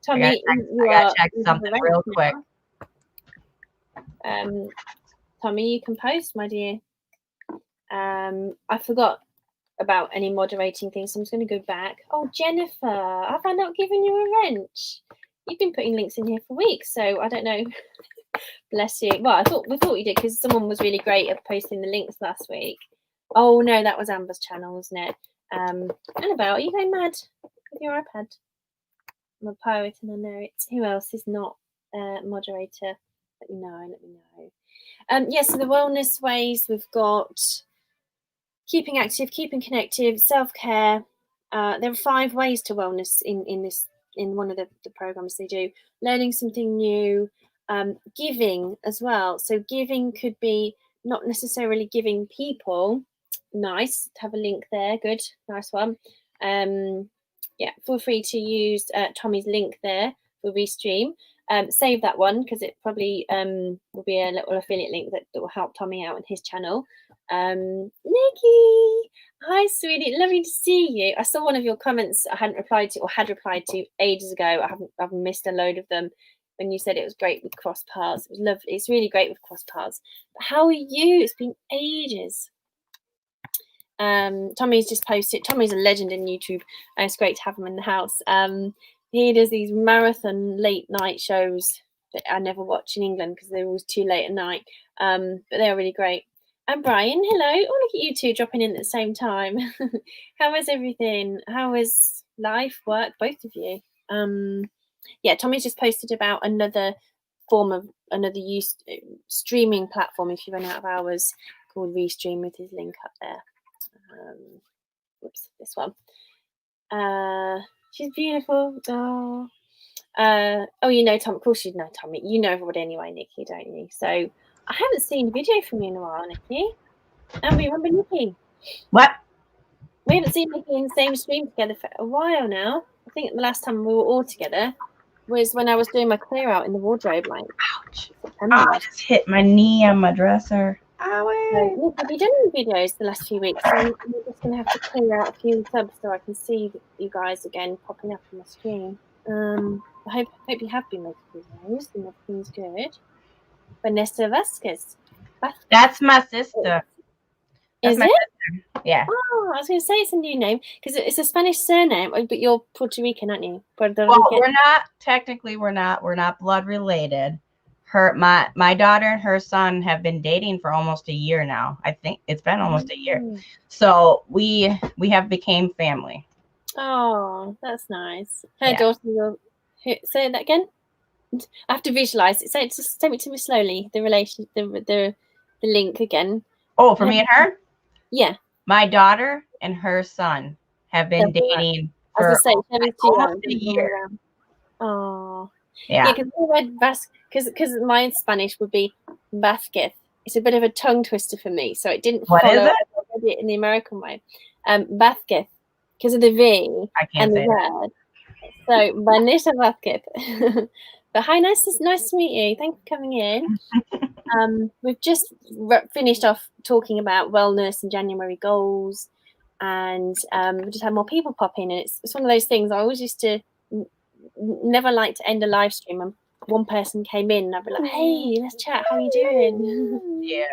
Tommy, I gotta check something real quick. Tommy, you can post, my dear. I forgot about any moderating things, so I'm just going to go back. Oh, Jennifer, have I not given you a wrench? You've been putting links in here for weeks, so I don't know. Bless you. Well, we thought you did, because someone was really great at posting the links last week. Oh no, that was Amber's channel, wasn't it? Annabelle, are you going mad with your iPad? I'm a pirate and I know it. Who else is not moderator? Let me know. So the wellness ways, we've got keeping active, keeping connected, self-care. There are 5 ways to wellness in one of the programs they do. Learning something new, giving as well. So giving could be not necessarily giving people. Nice to have a link there. Good, nice one. Feel free to use Tommy's link there for Restream. Save that one, because it probably will be a little affiliate link that will help Tommy out on his channel. Nikki, hi sweetie, lovely to see you. I saw one of your comments I hadn't replied to, or had replied to ages ago. I've missed a load of them, when you said it was great with cross paths. It was lovely. It's really great with cross paths. But how are you? It's been ages. Tommy's just posted. Tommy's a legend in YouTube, and it's great to have him in the house. He does these marathon late night shows that I never watch in England because they're always too late at night, but they're really great. And Brian, hello. Oh, look at you two dropping in at the same time. How is everything? How is life, work, both of you? Tommy's just posted about another streaming platform if you run out of hours, called Restream, with his link up there. This one. She's beautiful. Tom. Of course you know Tommy. You know everybody anyway, Nikki, don't you? So I haven't seen a video from you in a while, Nikki. And we remember Nikki. What? We haven't seen Nikki in the same stream together for a while now. I think the last time we were all together was when I was doing my clear out in the wardrobe line. Ouch. I just hit my knee on my dresser. So, have you done any videos the last few weeks? So I'm just going to have to clear out a few subs so I can see you guys again popping up on the screen. I hope you have been making videos and everything's good. Vanessa Vasquez. That's my sister. Is it? Sister. Yeah. Oh, I was going to say it's a new name because it's a Spanish surname, but you're Puerto Rican, aren't you? Well, we're not technically. We're not blood related. My daughter and her son have been dating for almost a year now. I think it's been almost a year. So we have became family. Oh, that's nice. Her daughter will say that again. I have to visualize it. Say it to me slowly. The relation, the link again. Oh, for me and her? Yeah. My daughter and her son have been dating for almost a year. Oh. Yeah. Because I read because my Spanish would be Vasquez. It's a bit of a tongue twister for me, so it didn't follow. What is it? I read it in the American way. Vasquez, because of the V and the Z. So Vanessa Vasquez. But hi, nice to meet you. Thanks for coming in. We've just finished off talking about wellness and January goals, and we just had more people pop in, and it's one of those things I always used to never like to end a live stream and one person came in and I'd be like, hey, let's chat, how you doing? Yeah.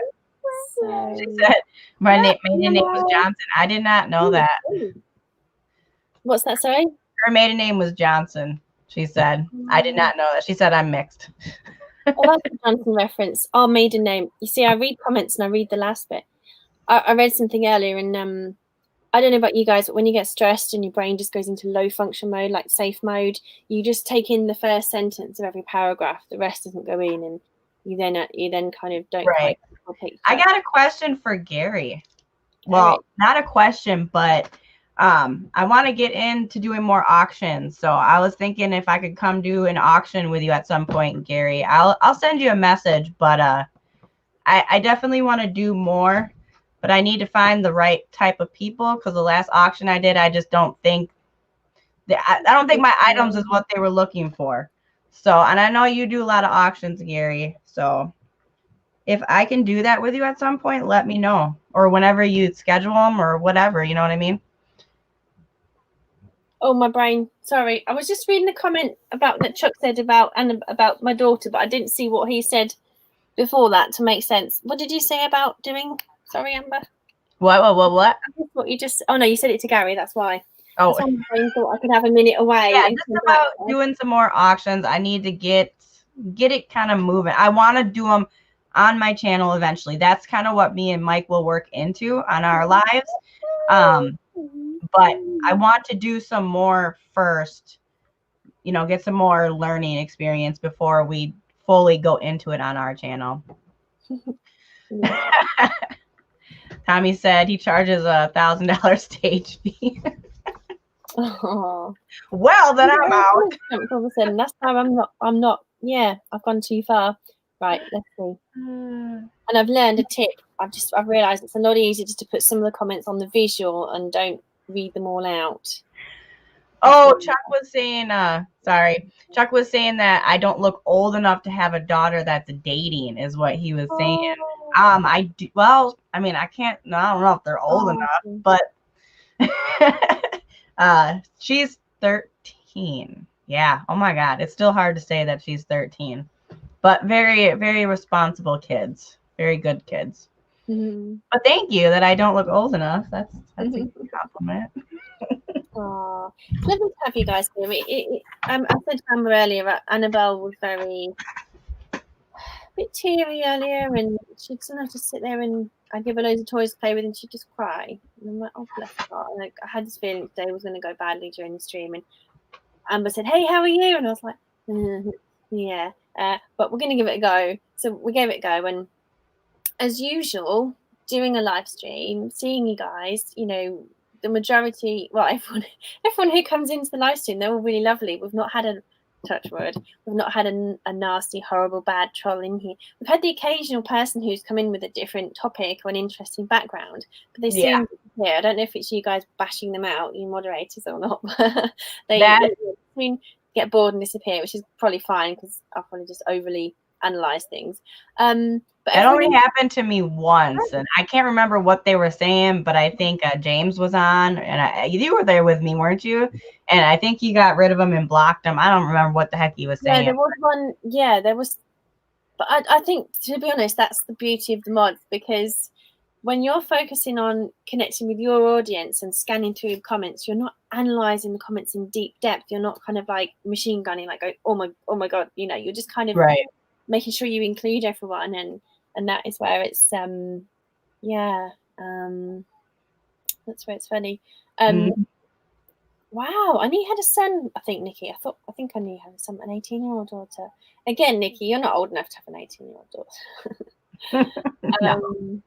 So, She said my maiden name was Johnson. I did not know that. what's that, sorry? Her maiden name was Johnson. She said, I did not know that. She said I'm mixed. Oh, that's a Johnson reference. Our maiden name. You see, I read comments and I read the last bit. I read something earlier, and I don't know about you guys, but when you get stressed and your brain just goes into low function mode, like safe mode, you just take in the first sentence of every paragraph. The rest doesn't go in, and you then kind of don't Right. quite. I got a question for Gary. Well, not a question, but I want to get into doing more auctions. So I was thinking if I could come do an auction with you at some point, Gary. I'll send you a message, but I definitely want to do more, but I need to find the right type of people, because the last auction I did, I just don't think I don't think my items is what they were looking for. So, and I know you do a lot of auctions, Gary. So if I can do that with you at some point, let me know, or whenever you schedule them or whatever, you know what I mean? Oh, my brain. Sorry. I was just reading the comment about that Chuck said about my daughter, but I didn't see what he said before that to make sense. What did you say about doing? Sorry, Amber. What? What you just? Oh no, you said it to Gary. That's why. Oh, that's why my brain thought I could have a minute away. yeah, and just come about back. doing some more auctions. I need to get it kind of moving. I want to do them on my channel eventually. That's kind of what me and Mike will work into on our lives. But I want to do some more first, you know, get some more learning experience before we fully go into it on our channel. Tommy said he charges $1,000 stage fee. Oh. Well, then I'm out. All of a sudden, that's how I'm not. Yeah, I've gone too far. Right, let's see. And I've learned a tip. I've realised it's a lot easier just to put some of the comments on the visual and don't read them all out. Oh, Chuck was saying, Chuck was saying that I don't look old enough to have a daughter that's dating, is what he was saying. I do, well, I mean, I can't, no, I don't know if they're old enough, but she's 13. Yeah. Oh my God. It's still hard to say that she's 13, but very, very responsible kids, very good kids. Mm-hmm. But thank you that I don't look old enough. That's a good compliment. Oh, it's lovely to have you guys here. I said to Amber earlier, Annabelle was a bit teary earlier, and she'd sometimes just sit there and I'd give her loads of toys to play with, and she'd just cry. And I'm like, oh, bless her. And I had this feeling today was going to go badly during the stream. And Amber said, hey, how are you? And I was like, yeah, but we're going to give it a go. So we gave it a go. And as usual, doing a live stream, seeing you guys, you know, the majority, well, everyone who comes into the live stream, they're all really lovely. We've not had we've not had a nasty, horrible, bad troll in here. We've had the occasional person who's come in with a different topic or an interesting background, but they seem disappear. I don't know if it's you guys bashing them out, you moderators, or not. they soon get bored and disappear, which is probably fine because I'll probably just overly analyze things. But that only happened to me once, and I can't remember what they were saying, but I think James was on, and you were there with me, weren't you? And I think he got rid of him and blocked him. I don't remember what the heck he was saying. Yeah, there was one. Yeah, there was. But I think, to be honest, that's the beauty of the mods, because when you're focusing on connecting with your audience and scanning through comments, you're not analyzing the comments in deep depth. You're not kind of like machine gunning, like, oh my God, you know, you're just kind of making sure you include everyone, and that is where it's that's where it's funny. Wow, I knew you had a son, I think, Nikki. I think I knew you had a son, an 18-year-old daughter. Again, Nikki, you're not old enough to have an 18-year-old daughter. No.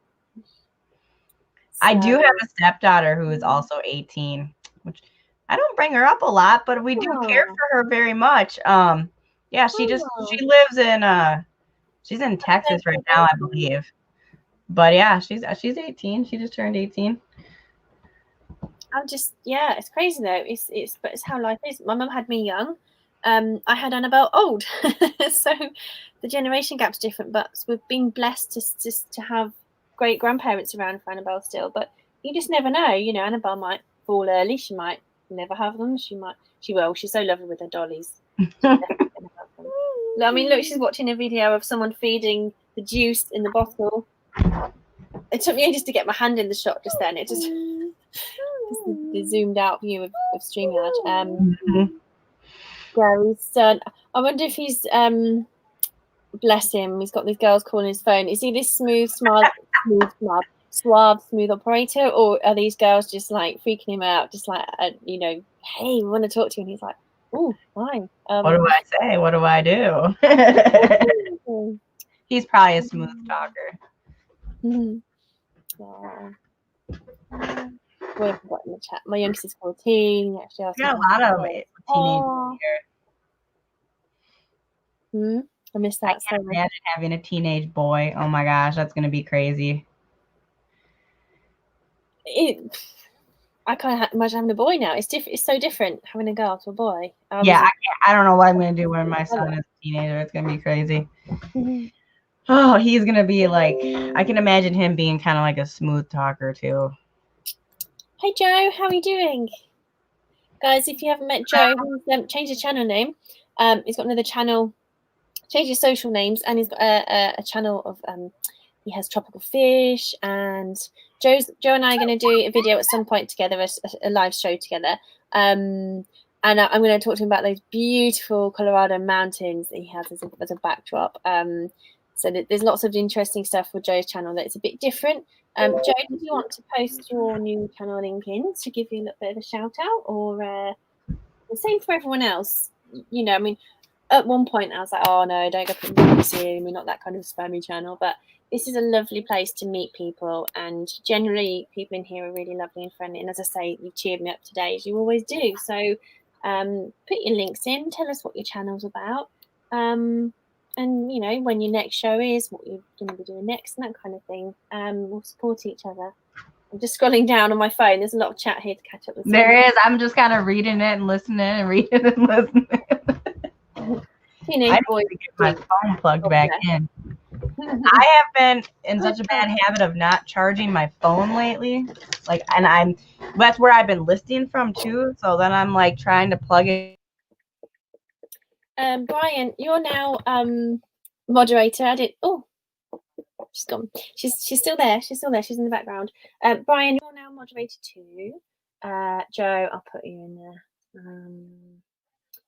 I do have a stepdaughter who is also 18, which I don't bring her up a lot, but we do care for her very much. Yeah, she lives in she's in Texas right now, I believe. But yeah, she's 18. She just turned 18. It's crazy though. But it's how life is. My mum had me young. I had Annabelle old. So the generation gap's different, but we've been blessed to have great grandparents around for Annabelle still. But you just never know. You know, Annabelle might fall early. She might never have them. She will. She's so lovely with her dollies. I mean, look, she's watching a video of someone feeding the juice in the bottle. It took me ages to get my hand in the shot just then. It just the zoomed out view of StreamYard. Gary's son. I wonder if he's bless him. He's got these girls calling his phone. Is he this suave, smooth operator, or are these girls just like freaking him out? Just like you know, hey, we want to talk to you, and he's like, oh, fine. What do I say? What do I do? He's probably a smooth talker. Well, I've got in the chat. My youngest is 14. Actually, I got a lot of teenagers here. I missed that. I can't imagine having a teenage boy. Oh my gosh, that's gonna be crazy. I can't imagine having a boy now. It's different. It's so different having a girl to a boy. Yeah, I don't know what I'm gonna do when my son is a teenager. It's gonna be crazy. Oh, he's gonna be like, I can imagine him being kind of like a smooth talker too. Hey Joe, how are you doing? Guys, if you haven't met Joe, he's changed his channel name. He's got another channel, changed his social names, and he's got a channel of he has tropical fish. And Joe and I are going to do a video at some point together, a live show together. And I'm going to talk to him about those beautiful Colorado mountains that he has as a backdrop. So there's lots of interesting stuff with Joe's channel that's a bit different. Joe, did you want to post your new channel link in to give you a little bit of a shout out, or the same for everyone else? You know, I mean, at one point I was like, oh no, don't go put links in. We're not that kind of spammy channel, but this is a lovely place to meet people, and generally people in here are really lovely and friendly. And as I say, you've cheered me up today, as you always do. So put your links in, tell us what your channel's about. And, you know, when your next show is, what you're going to be doing next, and that kind of thing. We'll support each other. I'm just scrolling down on my phone. There's a lot of chat here to catch up with. There is. I'm just kind of reading it and listening and reading and listening. I need to get my phone plugged back in. I have been in such a bad habit of not charging my phone lately. Like, and that's where I've been listening from too. So then I'm like trying to plug it. Brian, you're now moderator. She's gone. She's still there. She's still there. She's in the background. Brian, you're now moderator too. Joe, I'll put you in there.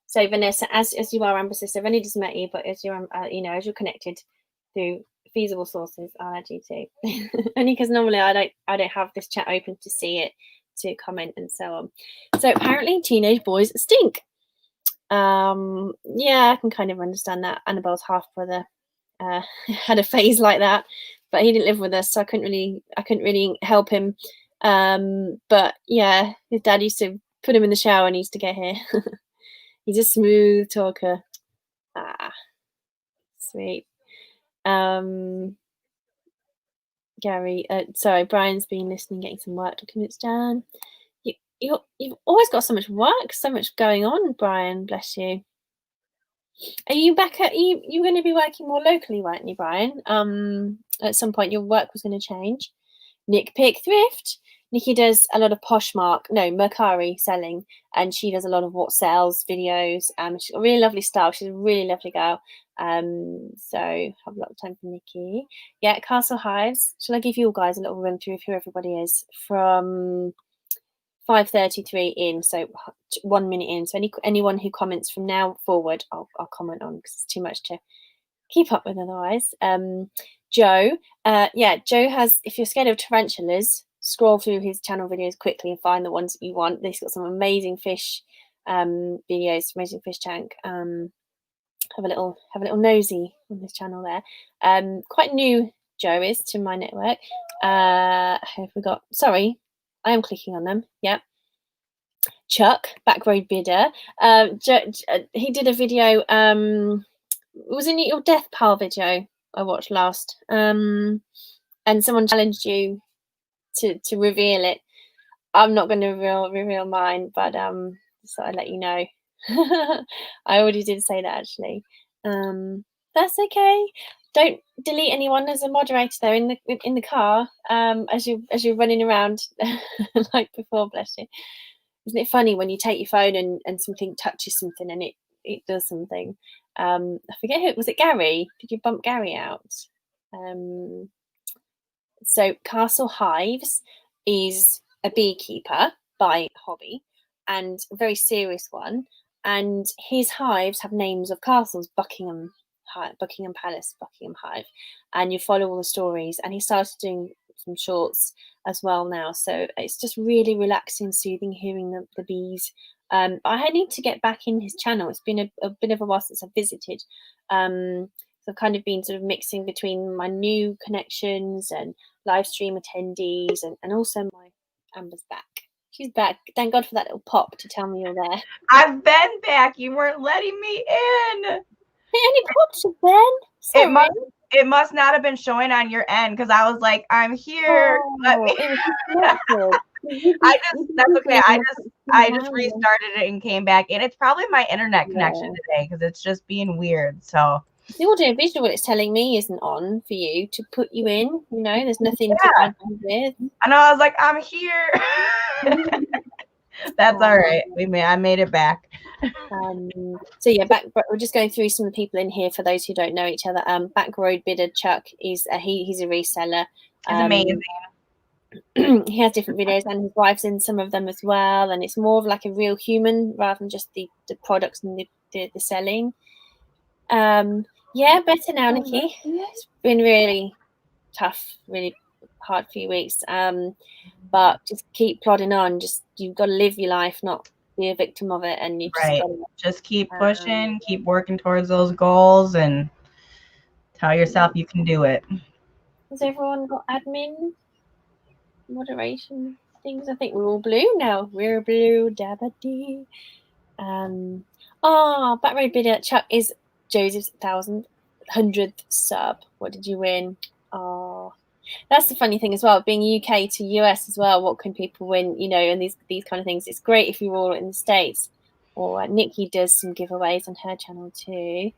So Vanessa, as you are Amber Sister, I've only just met you, but as you're as you're connected through feasible sources, I'll add you too. Only because normally I don't have this chat open to see it, to comment and so on. So apparently teenage boys stink. Yeah, I can kind of understand that. Annabelle's half brother had a phase like that, but he didn't live with us, so I couldn't really help him. But yeah, his dad used to put him in the shower and he used to get here. He's a smooth talker. Sweet. Gary, sorry, Brian's been listening, getting some work documents done. You've always got so much work, so much going on, Brian. Bless you. Are you back at you're going to be working more locally, weren't you, Brian? At some point your work was going to change. Nick Pick Thrift. Nikki does a lot of Mercari selling, and she does a lot of what sells videos. She's got a really lovely style. She's a really lovely girl. So have a lot of time for Nikki. Yeah, Castle Hives. Shall I give you all guys a little run through of who everybody is from 5:33 in, so 1 minute in. So anyone who comments from now forward, I'll comment on, because it's too much to keep up with otherwise. Joe, Joe has. If you're scared of tarantulas, scroll through his channel videos quickly and find the ones that you want. He's got some amazing fish videos, amazing fish tank. Have a little nosy on his channel there. Quite new, Joe is, to my network. Who have we got? Sorry, I am clicking on them. Yeah. Chuck, Backroad Bidder. He did a video. Wasn't it your Death Pile video I watched last? And someone challenged you to reveal it. I'm not going to reveal mine, but so I let you know. I already did say that, actually. That's okay. Don't delete anyone as a moderator there in the car as you're running around like before. Bless you. Isn't it funny when you take your phone and something touches something and it it does something. I forget who was it. Gary? Did you bump Gary out? So Castle Hives is a beekeeper by hobby and a very serious one. And his hives have names of castles: Buckingham Palace, Buckingham Hive. And you follow all the stories. And he started doing some shorts as well now. So it's just really relaxing, soothing, hearing the bees. I need to get back in his channel. It's been a bit of a while since I've visited. So I've kind of been sort of mixing between my new connections and live stream attendees, and also my Amber's back. She's back. Thank God for that little pop to tell me you're there. I've been back. You weren't letting me in. Hey, any pops then? Sorry. It must not have been showing on your end because I was like, I'm here. Oh, it was disconnected. That's okay. I just restarted it and came back, and it's probably my internet connection today because it's just being weird. So the audio visual it's telling me isn't on for you to put you in. You know, there's nothing to add with. I know. I was like, I'm here. That's all right. I made it back. So yeah, we're just going through some of the people in here for those who don't know each other. Back Road Bidder Chuck is he's a reseller. It's amazing. He has different videos, and his wife's in some of them as well. And it's more of like a real human rather than just the products and the selling. Yeah, better now, Nikki. It's been really tough, really hard few weeks. But just keep plodding on. Just you've got to live your life, not be a victim of it. And you just keep pushing, keep working towards those goals, and tell yourself you can do it. Has everyone got admin moderation things? I think we're all blue now. We're blue, dabba dee. Back Road Bidder Chuck is Joseph's 100th sub. What did you win? Oh, that's the funny thing as well. Being UK to US as well. What can people win? You know, and these kind of things. It's great if you're all in the States. Or Nikki does some giveaways on her channel too.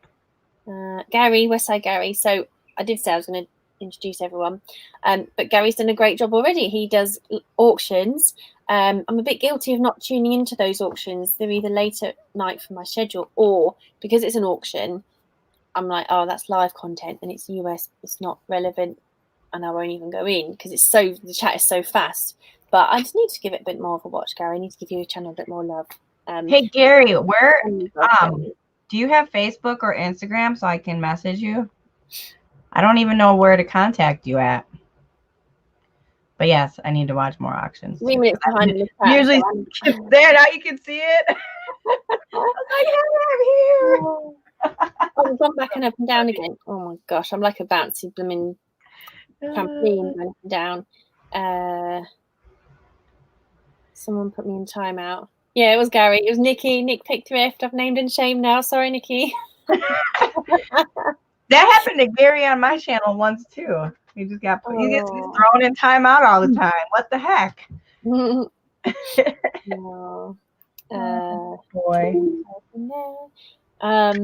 Gary, Westside Gary. So I did say I was going to introduce everyone, but Gary's done a great job already. He does auctions. I'm a bit guilty of not tuning into those auctions. They're either late at night for my schedule, or because it's an auction, I'm like, oh, that's live content and it's US, it's not relevant, and I won't even go in because the chat is so fast. But I just need to give it a bit more of a watch, Gary. I need to give your channel a bit more love. Hey Gary, where do you have Facebook or Instagram so I can message you? I don't even know where to contact you at. But yes, I need to watch more auctions. 3 minutes behind the chat. Usually there, now you can see it. I was like, hey, I'm here. I've gone back and up and down again. Oh my gosh, I'm like a bouncy blooming trampoline going down. Someone put me in timeout. Yeah, it was Gary. It was Nikki. Nick picked thrift. I've named and shamed now. Sorry, Nikki. That happened to Gary on my channel once too. He just gets thrown in timeout all the time. What the heck? No. Boy. Does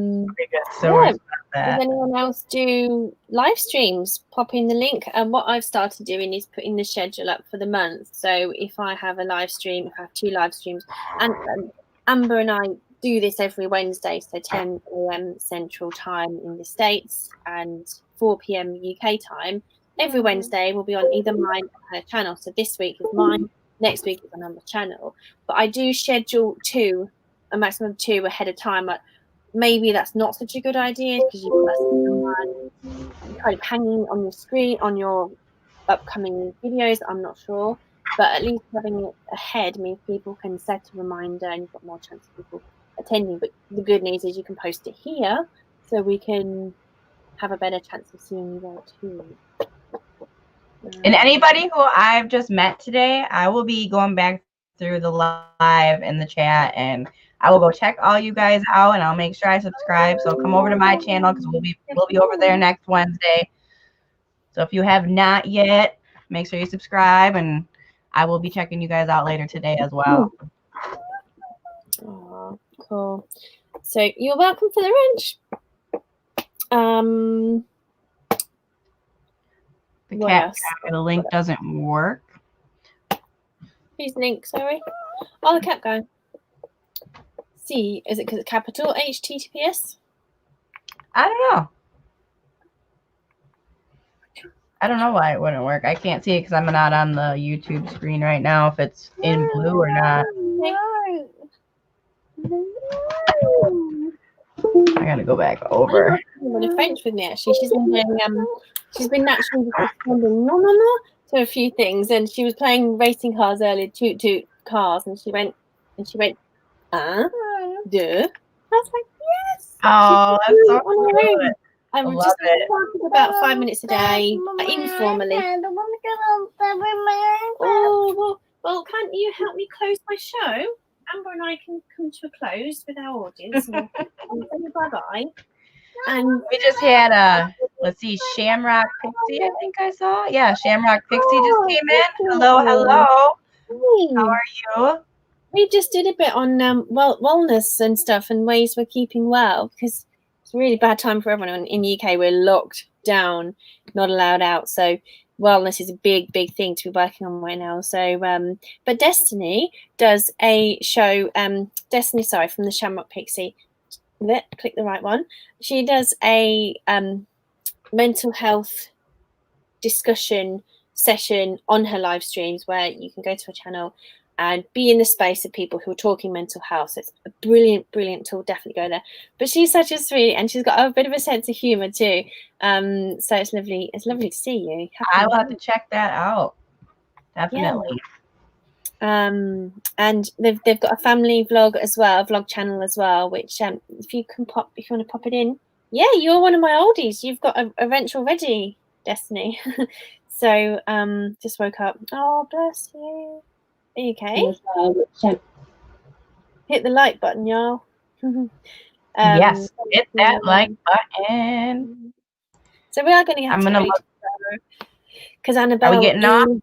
anyone else do live streams? Pop in the link. And what I've started doing is putting the schedule up for the month. So if I have a live stream, if I have 2 live streams, and Amber and I do this every Wednesday, so 10 a.m. Central Time in the States and 4 p.m. UK time. Every Wednesday will be on either mine or her channel. So this week is mine, next week is on Amber's channel. But I do schedule a maximum of 2 ahead of time. Like, maybe that's not such a good idea because you've got someone kind of hanging on your screen on your upcoming videos. I'm not sure. But at least having it ahead means people can set a reminder and you've got more chance of people attending. But the good news is you can post it here so we can have a better chance of seeing you there too. And anybody who I've just met today, I will be going back through the live and the chat, and I will go check all you guys out, and I'll make sure I subscribe. So come over to my channel because we'll be over there next Wednesday. So if you have not yet, make sure you subscribe, and I will be checking you guys out later today as well. Oh, cool. So you're welcome for the wrench. The link doesn't work. Whose link? Sorry. Oh, the cat guy. see. Is it because it's capital HTTPS? I don't know. I don't know why it wouldn't work. I can't see it because I'm not on the YouTube screen right now if it's in blue or not. I gotta go back over. In French with me actually. She's been doing she's been naturally responding no to a few things, and she was playing racing cars earlier, toot cars, and she went duh. I was like, yes. Oh, that's so cute. I love just it. about 5 minutes a day, informally. Oh, well, can't you help me close my show? Amber and I can come to a close with our audience. And we'll say bye-bye. And We just had let's see, Shamrock Pixie, I think I saw. Yeah, Shamrock Pixie just came in. Hello. How are you? We just did a bit on wellness and stuff and ways we're keeping well, because it's a really bad time for everyone. In the UK, we're locked down, not allowed out. So wellness is a big thing to be working on right now. So, but Destiny does a show. Destiny, sorry, from the Shamrock Pixie. Click the right one. She does a mental health discussion session on her live streams where you can go to her channel and be in the space of people who are talking mental health. So it's a brilliant tool. Definitely go there. But she's such a sweet, and she's got a bit of a sense of humor too. So it's lovely. It's lovely to see you. I will have to check that out. Definitely. Yeah. And they've got a family vlog as well, a vlog channel as well. Which if you want to pop it in, yeah, you're one of my oldies. You've got a wrench already, Destiny. So just woke up. Oh, bless you. Are you okay? Hit the like button, y'all. Yes, hit that like button. So we are going to have to look because Annabelle. Are we getting on?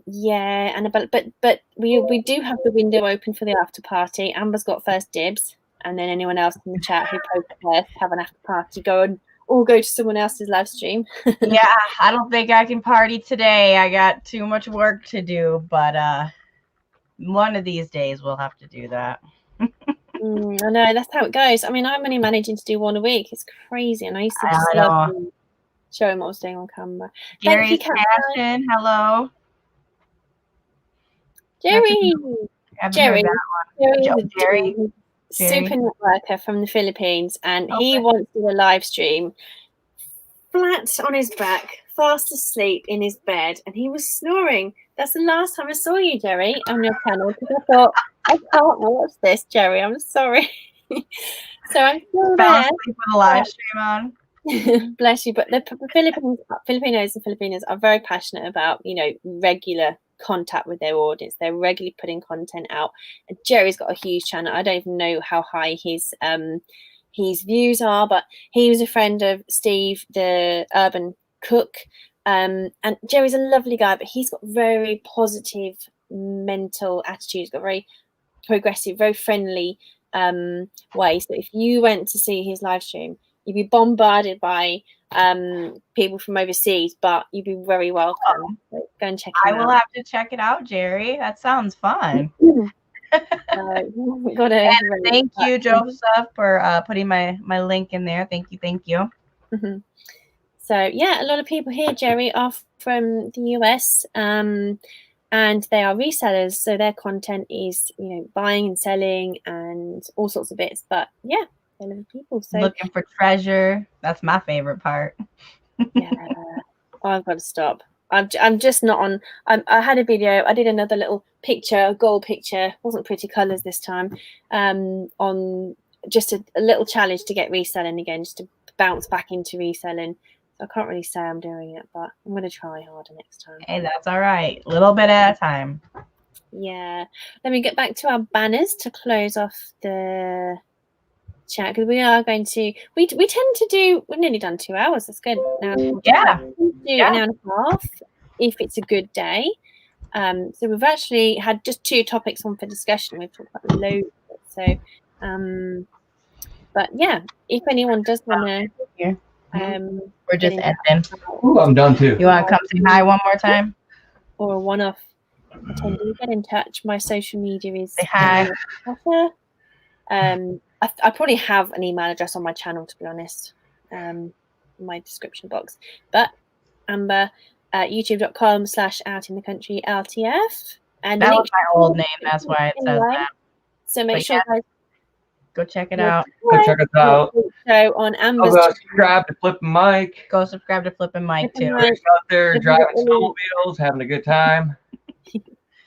Yeah, Annabelle. But we do have the window open for the after party. Amber's got first dibs, and then anyone else in the chat who posted first have an after party. Go to someone else's live stream. Yeah, I don't think I can party today. I got too much work to do, but one of these days we'll have to do that. I know, that's how it goes. I mean, I'm only managing to do one a week. It's crazy, and I used to just love showing what I was doing on camera. Gary's Passion, hello. Jerry. Super networker from the Philippines, and he wants to do a live stream flat on his back, fast asleep in his bed, and he was snoring. That's the last time I saw you, Jerry, on your channel, because I thought, I can't watch this, Jerry. I'm sorry. So I'm still there. With a live stream on. Bless you. But the Filipinos and Filipinas are very passionate about, regular contact with their audience. They're regularly putting content out, and Jerry's got a huge channel. I don't even know how high his views are, but he was a friend of Steve, the urban cook, and Jerry's a lovely guy, but he's got very positive mental attitude. He's got very progressive, very friendly way. So if you went to see his live stream, you'd be bombarded by people from overseas, but you'd be very welcome. So go and check it out. I will have to check it out, Jerry. That sounds fun. Thank you, Joseph, for putting my link in there. Thank you. So yeah, a lot of people here, Jerry, are from the US, and they are resellers. So their content is, buying and selling and all sorts of bits. But yeah, they're lovely people. So looking for treasure. That's my favorite part. Yeah, I've got to stop. I'm just not on. I had a video. I did another little picture, a goal picture. Wasn't pretty colours this time. On just a little challenge to get reselling again, just to bounce back into reselling. So I can't really say I'm doing it, but I'm going to try harder next time. Hey, that's all right. A little bit at a time. Yeah. Let me get back to our banners to close off the chat, because we are going to. We tend to do. We've nearly done 2 hours. That's good. Now, yeah. An hour and a half if it's a good day. So we've actually had just 2 topics on for discussion. We've talked about loads of it. So, but yeah, if anyone does want to. We're just ending. Ooh, I'm done too. You want to come say hi one more time? Or a one-off attendee, get in touch. My social media is say hi. Natasha I probably have an email address on my channel, to be honest, in my description box. But Amber, youtube.com/outinthecountry.ltf. And That the was link my old name. That's why it says that. So make But sure, guys, Go check it out. Go check us out. So on Amber's Go subscribe to Flip and Mike. Go subscribe to Flip and Mike too. Rick's out there driving snowmobiles, having a good time.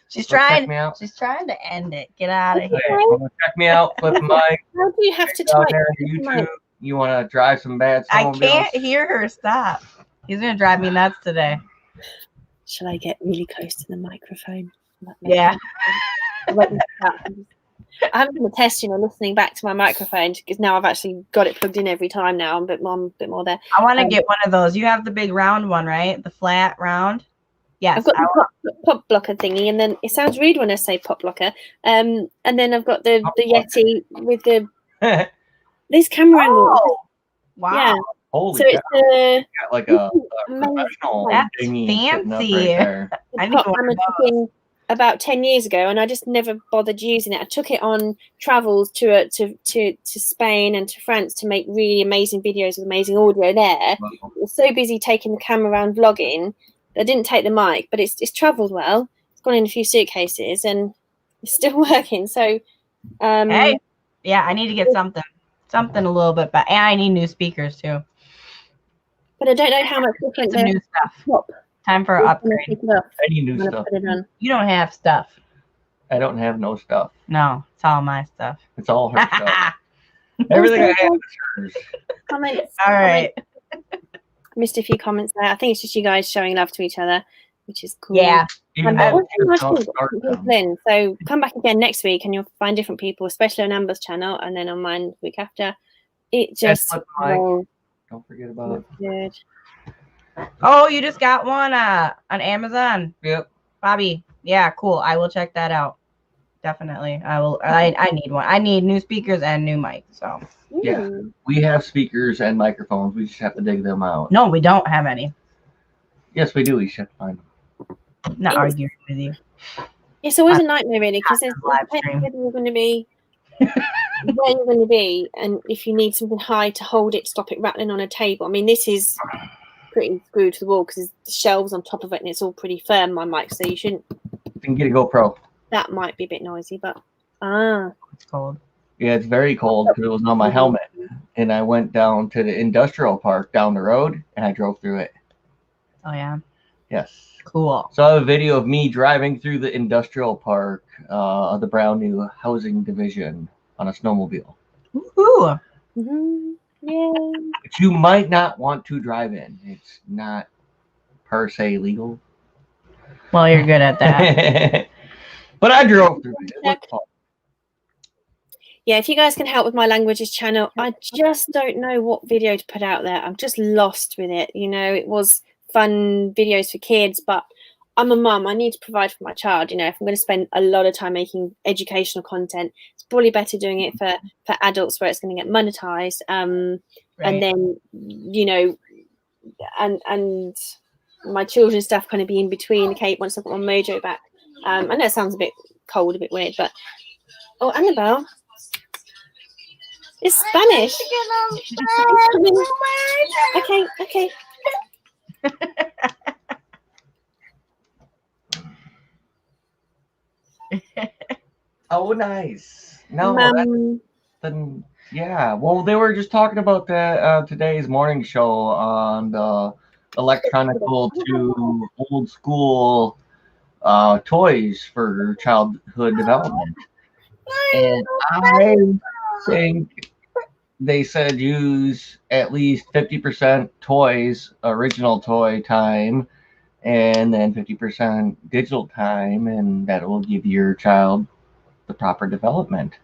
She's Go check trying. me out. She's trying to end it. Get out of Hey, here. check me out, Flip and Mike. How do you have to Out type? there on YouTube. You want to drive some bad I snowmobiles? can't hear her. Stop. He's gonna drive me nuts today. Shall I get really close to the microphone? Yeah. I haven't been testing or listening back to my microphone because now I've actually got it plugged in every time now. I'm a bit more there. I want to get one of those. You have the big round one, right? The flat round. Yes. I've got the pop blocker thingy, and then it sounds rude when I say pop blocker. And then I've got the Yeti with the this camera angle. Oh, wow. Yeah. Holy So cow. it's Got like a amazing. professional That's thingy sitting up fancy. right there. I need pop one of camera those. thing about 10 years ago, and I just never bothered using it. I took it on travels to Spain and to France to make really amazing videos with amazing audio there. I was so busy taking the camera around vlogging that I didn't take the mic, but it's traveled well. It's gone in a few suitcases and it's still working. So Hey, yeah, I need to get something a little bit better. And I need new speakers too. but I don't know how much different Some new stuff. pop Time for an upgrade. I need new I'm gonna stuff. put it on. You don't have stuff. I don't have no stuff. No, it's all my stuff. It's all her stuff. Everything I have is hers. Comments. All right. Missed a few comments there. I think it's just you guys showing love to each other, which is cool. Yeah. Even And though also we nice don't people start them. in. So come back again next week and you'll find different people, especially on Amber's channel and then on mine the week after. It just Flip and Mike. rolls Don't forget about it. good. Oh, you just got one on Amazon, Yep. Bobby. Yeah, cool. I will check that out. Definitely. I will. I need one. I need new speakers and new mic. So Yeah. Mm. We have speakers and microphones. We just have to dig them out. no, we don't have any. Yes, we do. We should find them. I'm not arguing with you. It's always a nightmare really because there's Live where stream. you're going to be, where you're going to be, and if you need something high to hold it, stop it rattling on a table. I mean, this is pretty screwed to the wall because there's shelves on top of it and it's all pretty firm, my mic, so you shouldn't. You can get a GoPro. That might be a bit noisy, but It's cold. Yeah, it's very cold because it was on my helmet. And I went down to the industrial park down the road and I drove through it. Oh yeah. Yes. Cool. So I have a video of me driving through the industrial park of the brand new housing division on a snowmobile. Woohoo. yeah. Which you might not want to drive in. It's not per se legal. Well, you're good at that. But I drove through it. It was fun. Yeah, if you guys can help with my languages channel, I just don't know what video to put out there. I'm just lost with it. You know, it was fun videos for kids, but I'm a mum. I need to provide for my child. You know, if I'm going to spend a lot of time making educational content, it's probably better doing it for adults where it's going to get monetized. Right. And then, you know, and my children's stuff kind of be in between. Okay, once I've got my mojo back. I know it sounds a bit cold, a bit weird, but oh, Annabelle. It's Spanish. Okay. Oh, nice. No, then yeah. Well, they were just talking about that today's morning show on the electronical to old school toys for childhood development. And I think they said use at least 50% toys, original toy time, and then 50% digital time, and that will give your child the proper development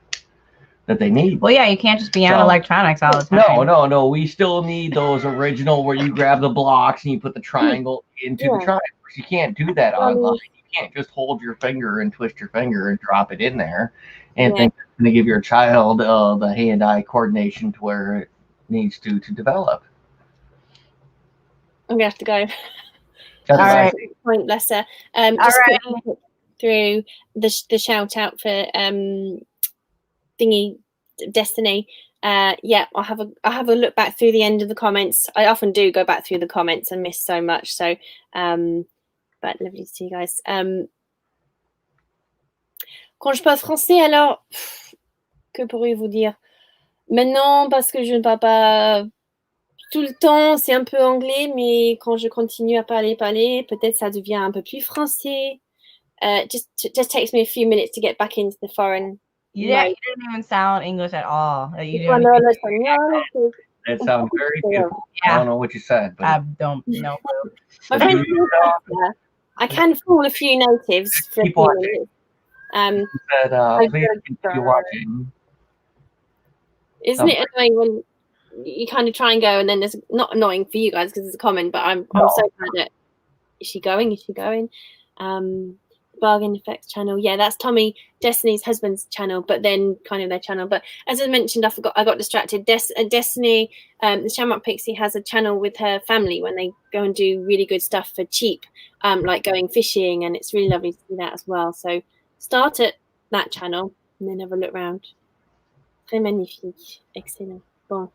that they need. Well, yeah, you can't just be on electronics all the time. No. We still need those original where you grab the blocks and you put the triangle into the triangle. You can't do that online. You can't just hold your finger and twist your finger and drop it in there and think it's going to give your child the hand-eye coordination to where it needs to develop. I'm gonna have to go. That's All right. Point, bless her. All Just right. through the shout out for thingy Destiny. Yeah, I'll have a look back through the end of the comments. I often do go back through the comments and miss so much. So, but lovely to see you guys. Quand je parle français, alors, que pourriez-vous dire? Maintenant, parce que je ne parle pas tout le temps, c'est un peu anglais, mais quand je continue à parler, peut-être ça devient un peu plus français. Just takes me a few minutes to get back into the foreign. You didn't even sound English at all. You didn't Cuando hablo español, pues, That sounds very beautiful. I Yeah. don't know what you said, but I don't know. my friends do better. I can fool a few natives for a keep few watching. minutes. you said please continue watching. Isn't it annoying when you kind of try and go and then there's not annoying for you guys because it's a comment, but I'm so bad at is she going? Bargain Effects channel. Yeah, that's Tommy, Destiny's husband's channel, but then kind of their channel. But as I mentioned, I got distracted. Destiny, the Shamrock Pixie has a channel with her family when they go and do really good stuff for cheap, like going fishing, and it's really lovely to see that as well. So start at that channel and then have a look around. Très magnifique. Excellent. Bon.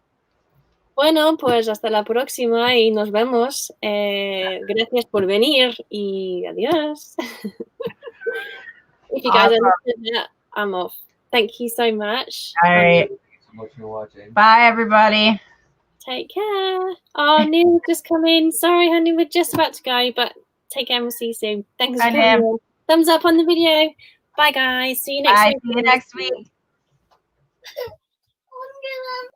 Bueno, pues hasta la próxima y nos vemos. Gracias por venir y adiós. If you guys understood that, I'm off. Thank you so much. All right. Thank you so much for watching. Bye, everybody. Take care. Oh, Neil just come in. Sorry, honey, we're just about to go, but take care and we'll see you soon. Thanks for coming in. Thumbs up on the video. Bye, guys. See you next week. See you next week.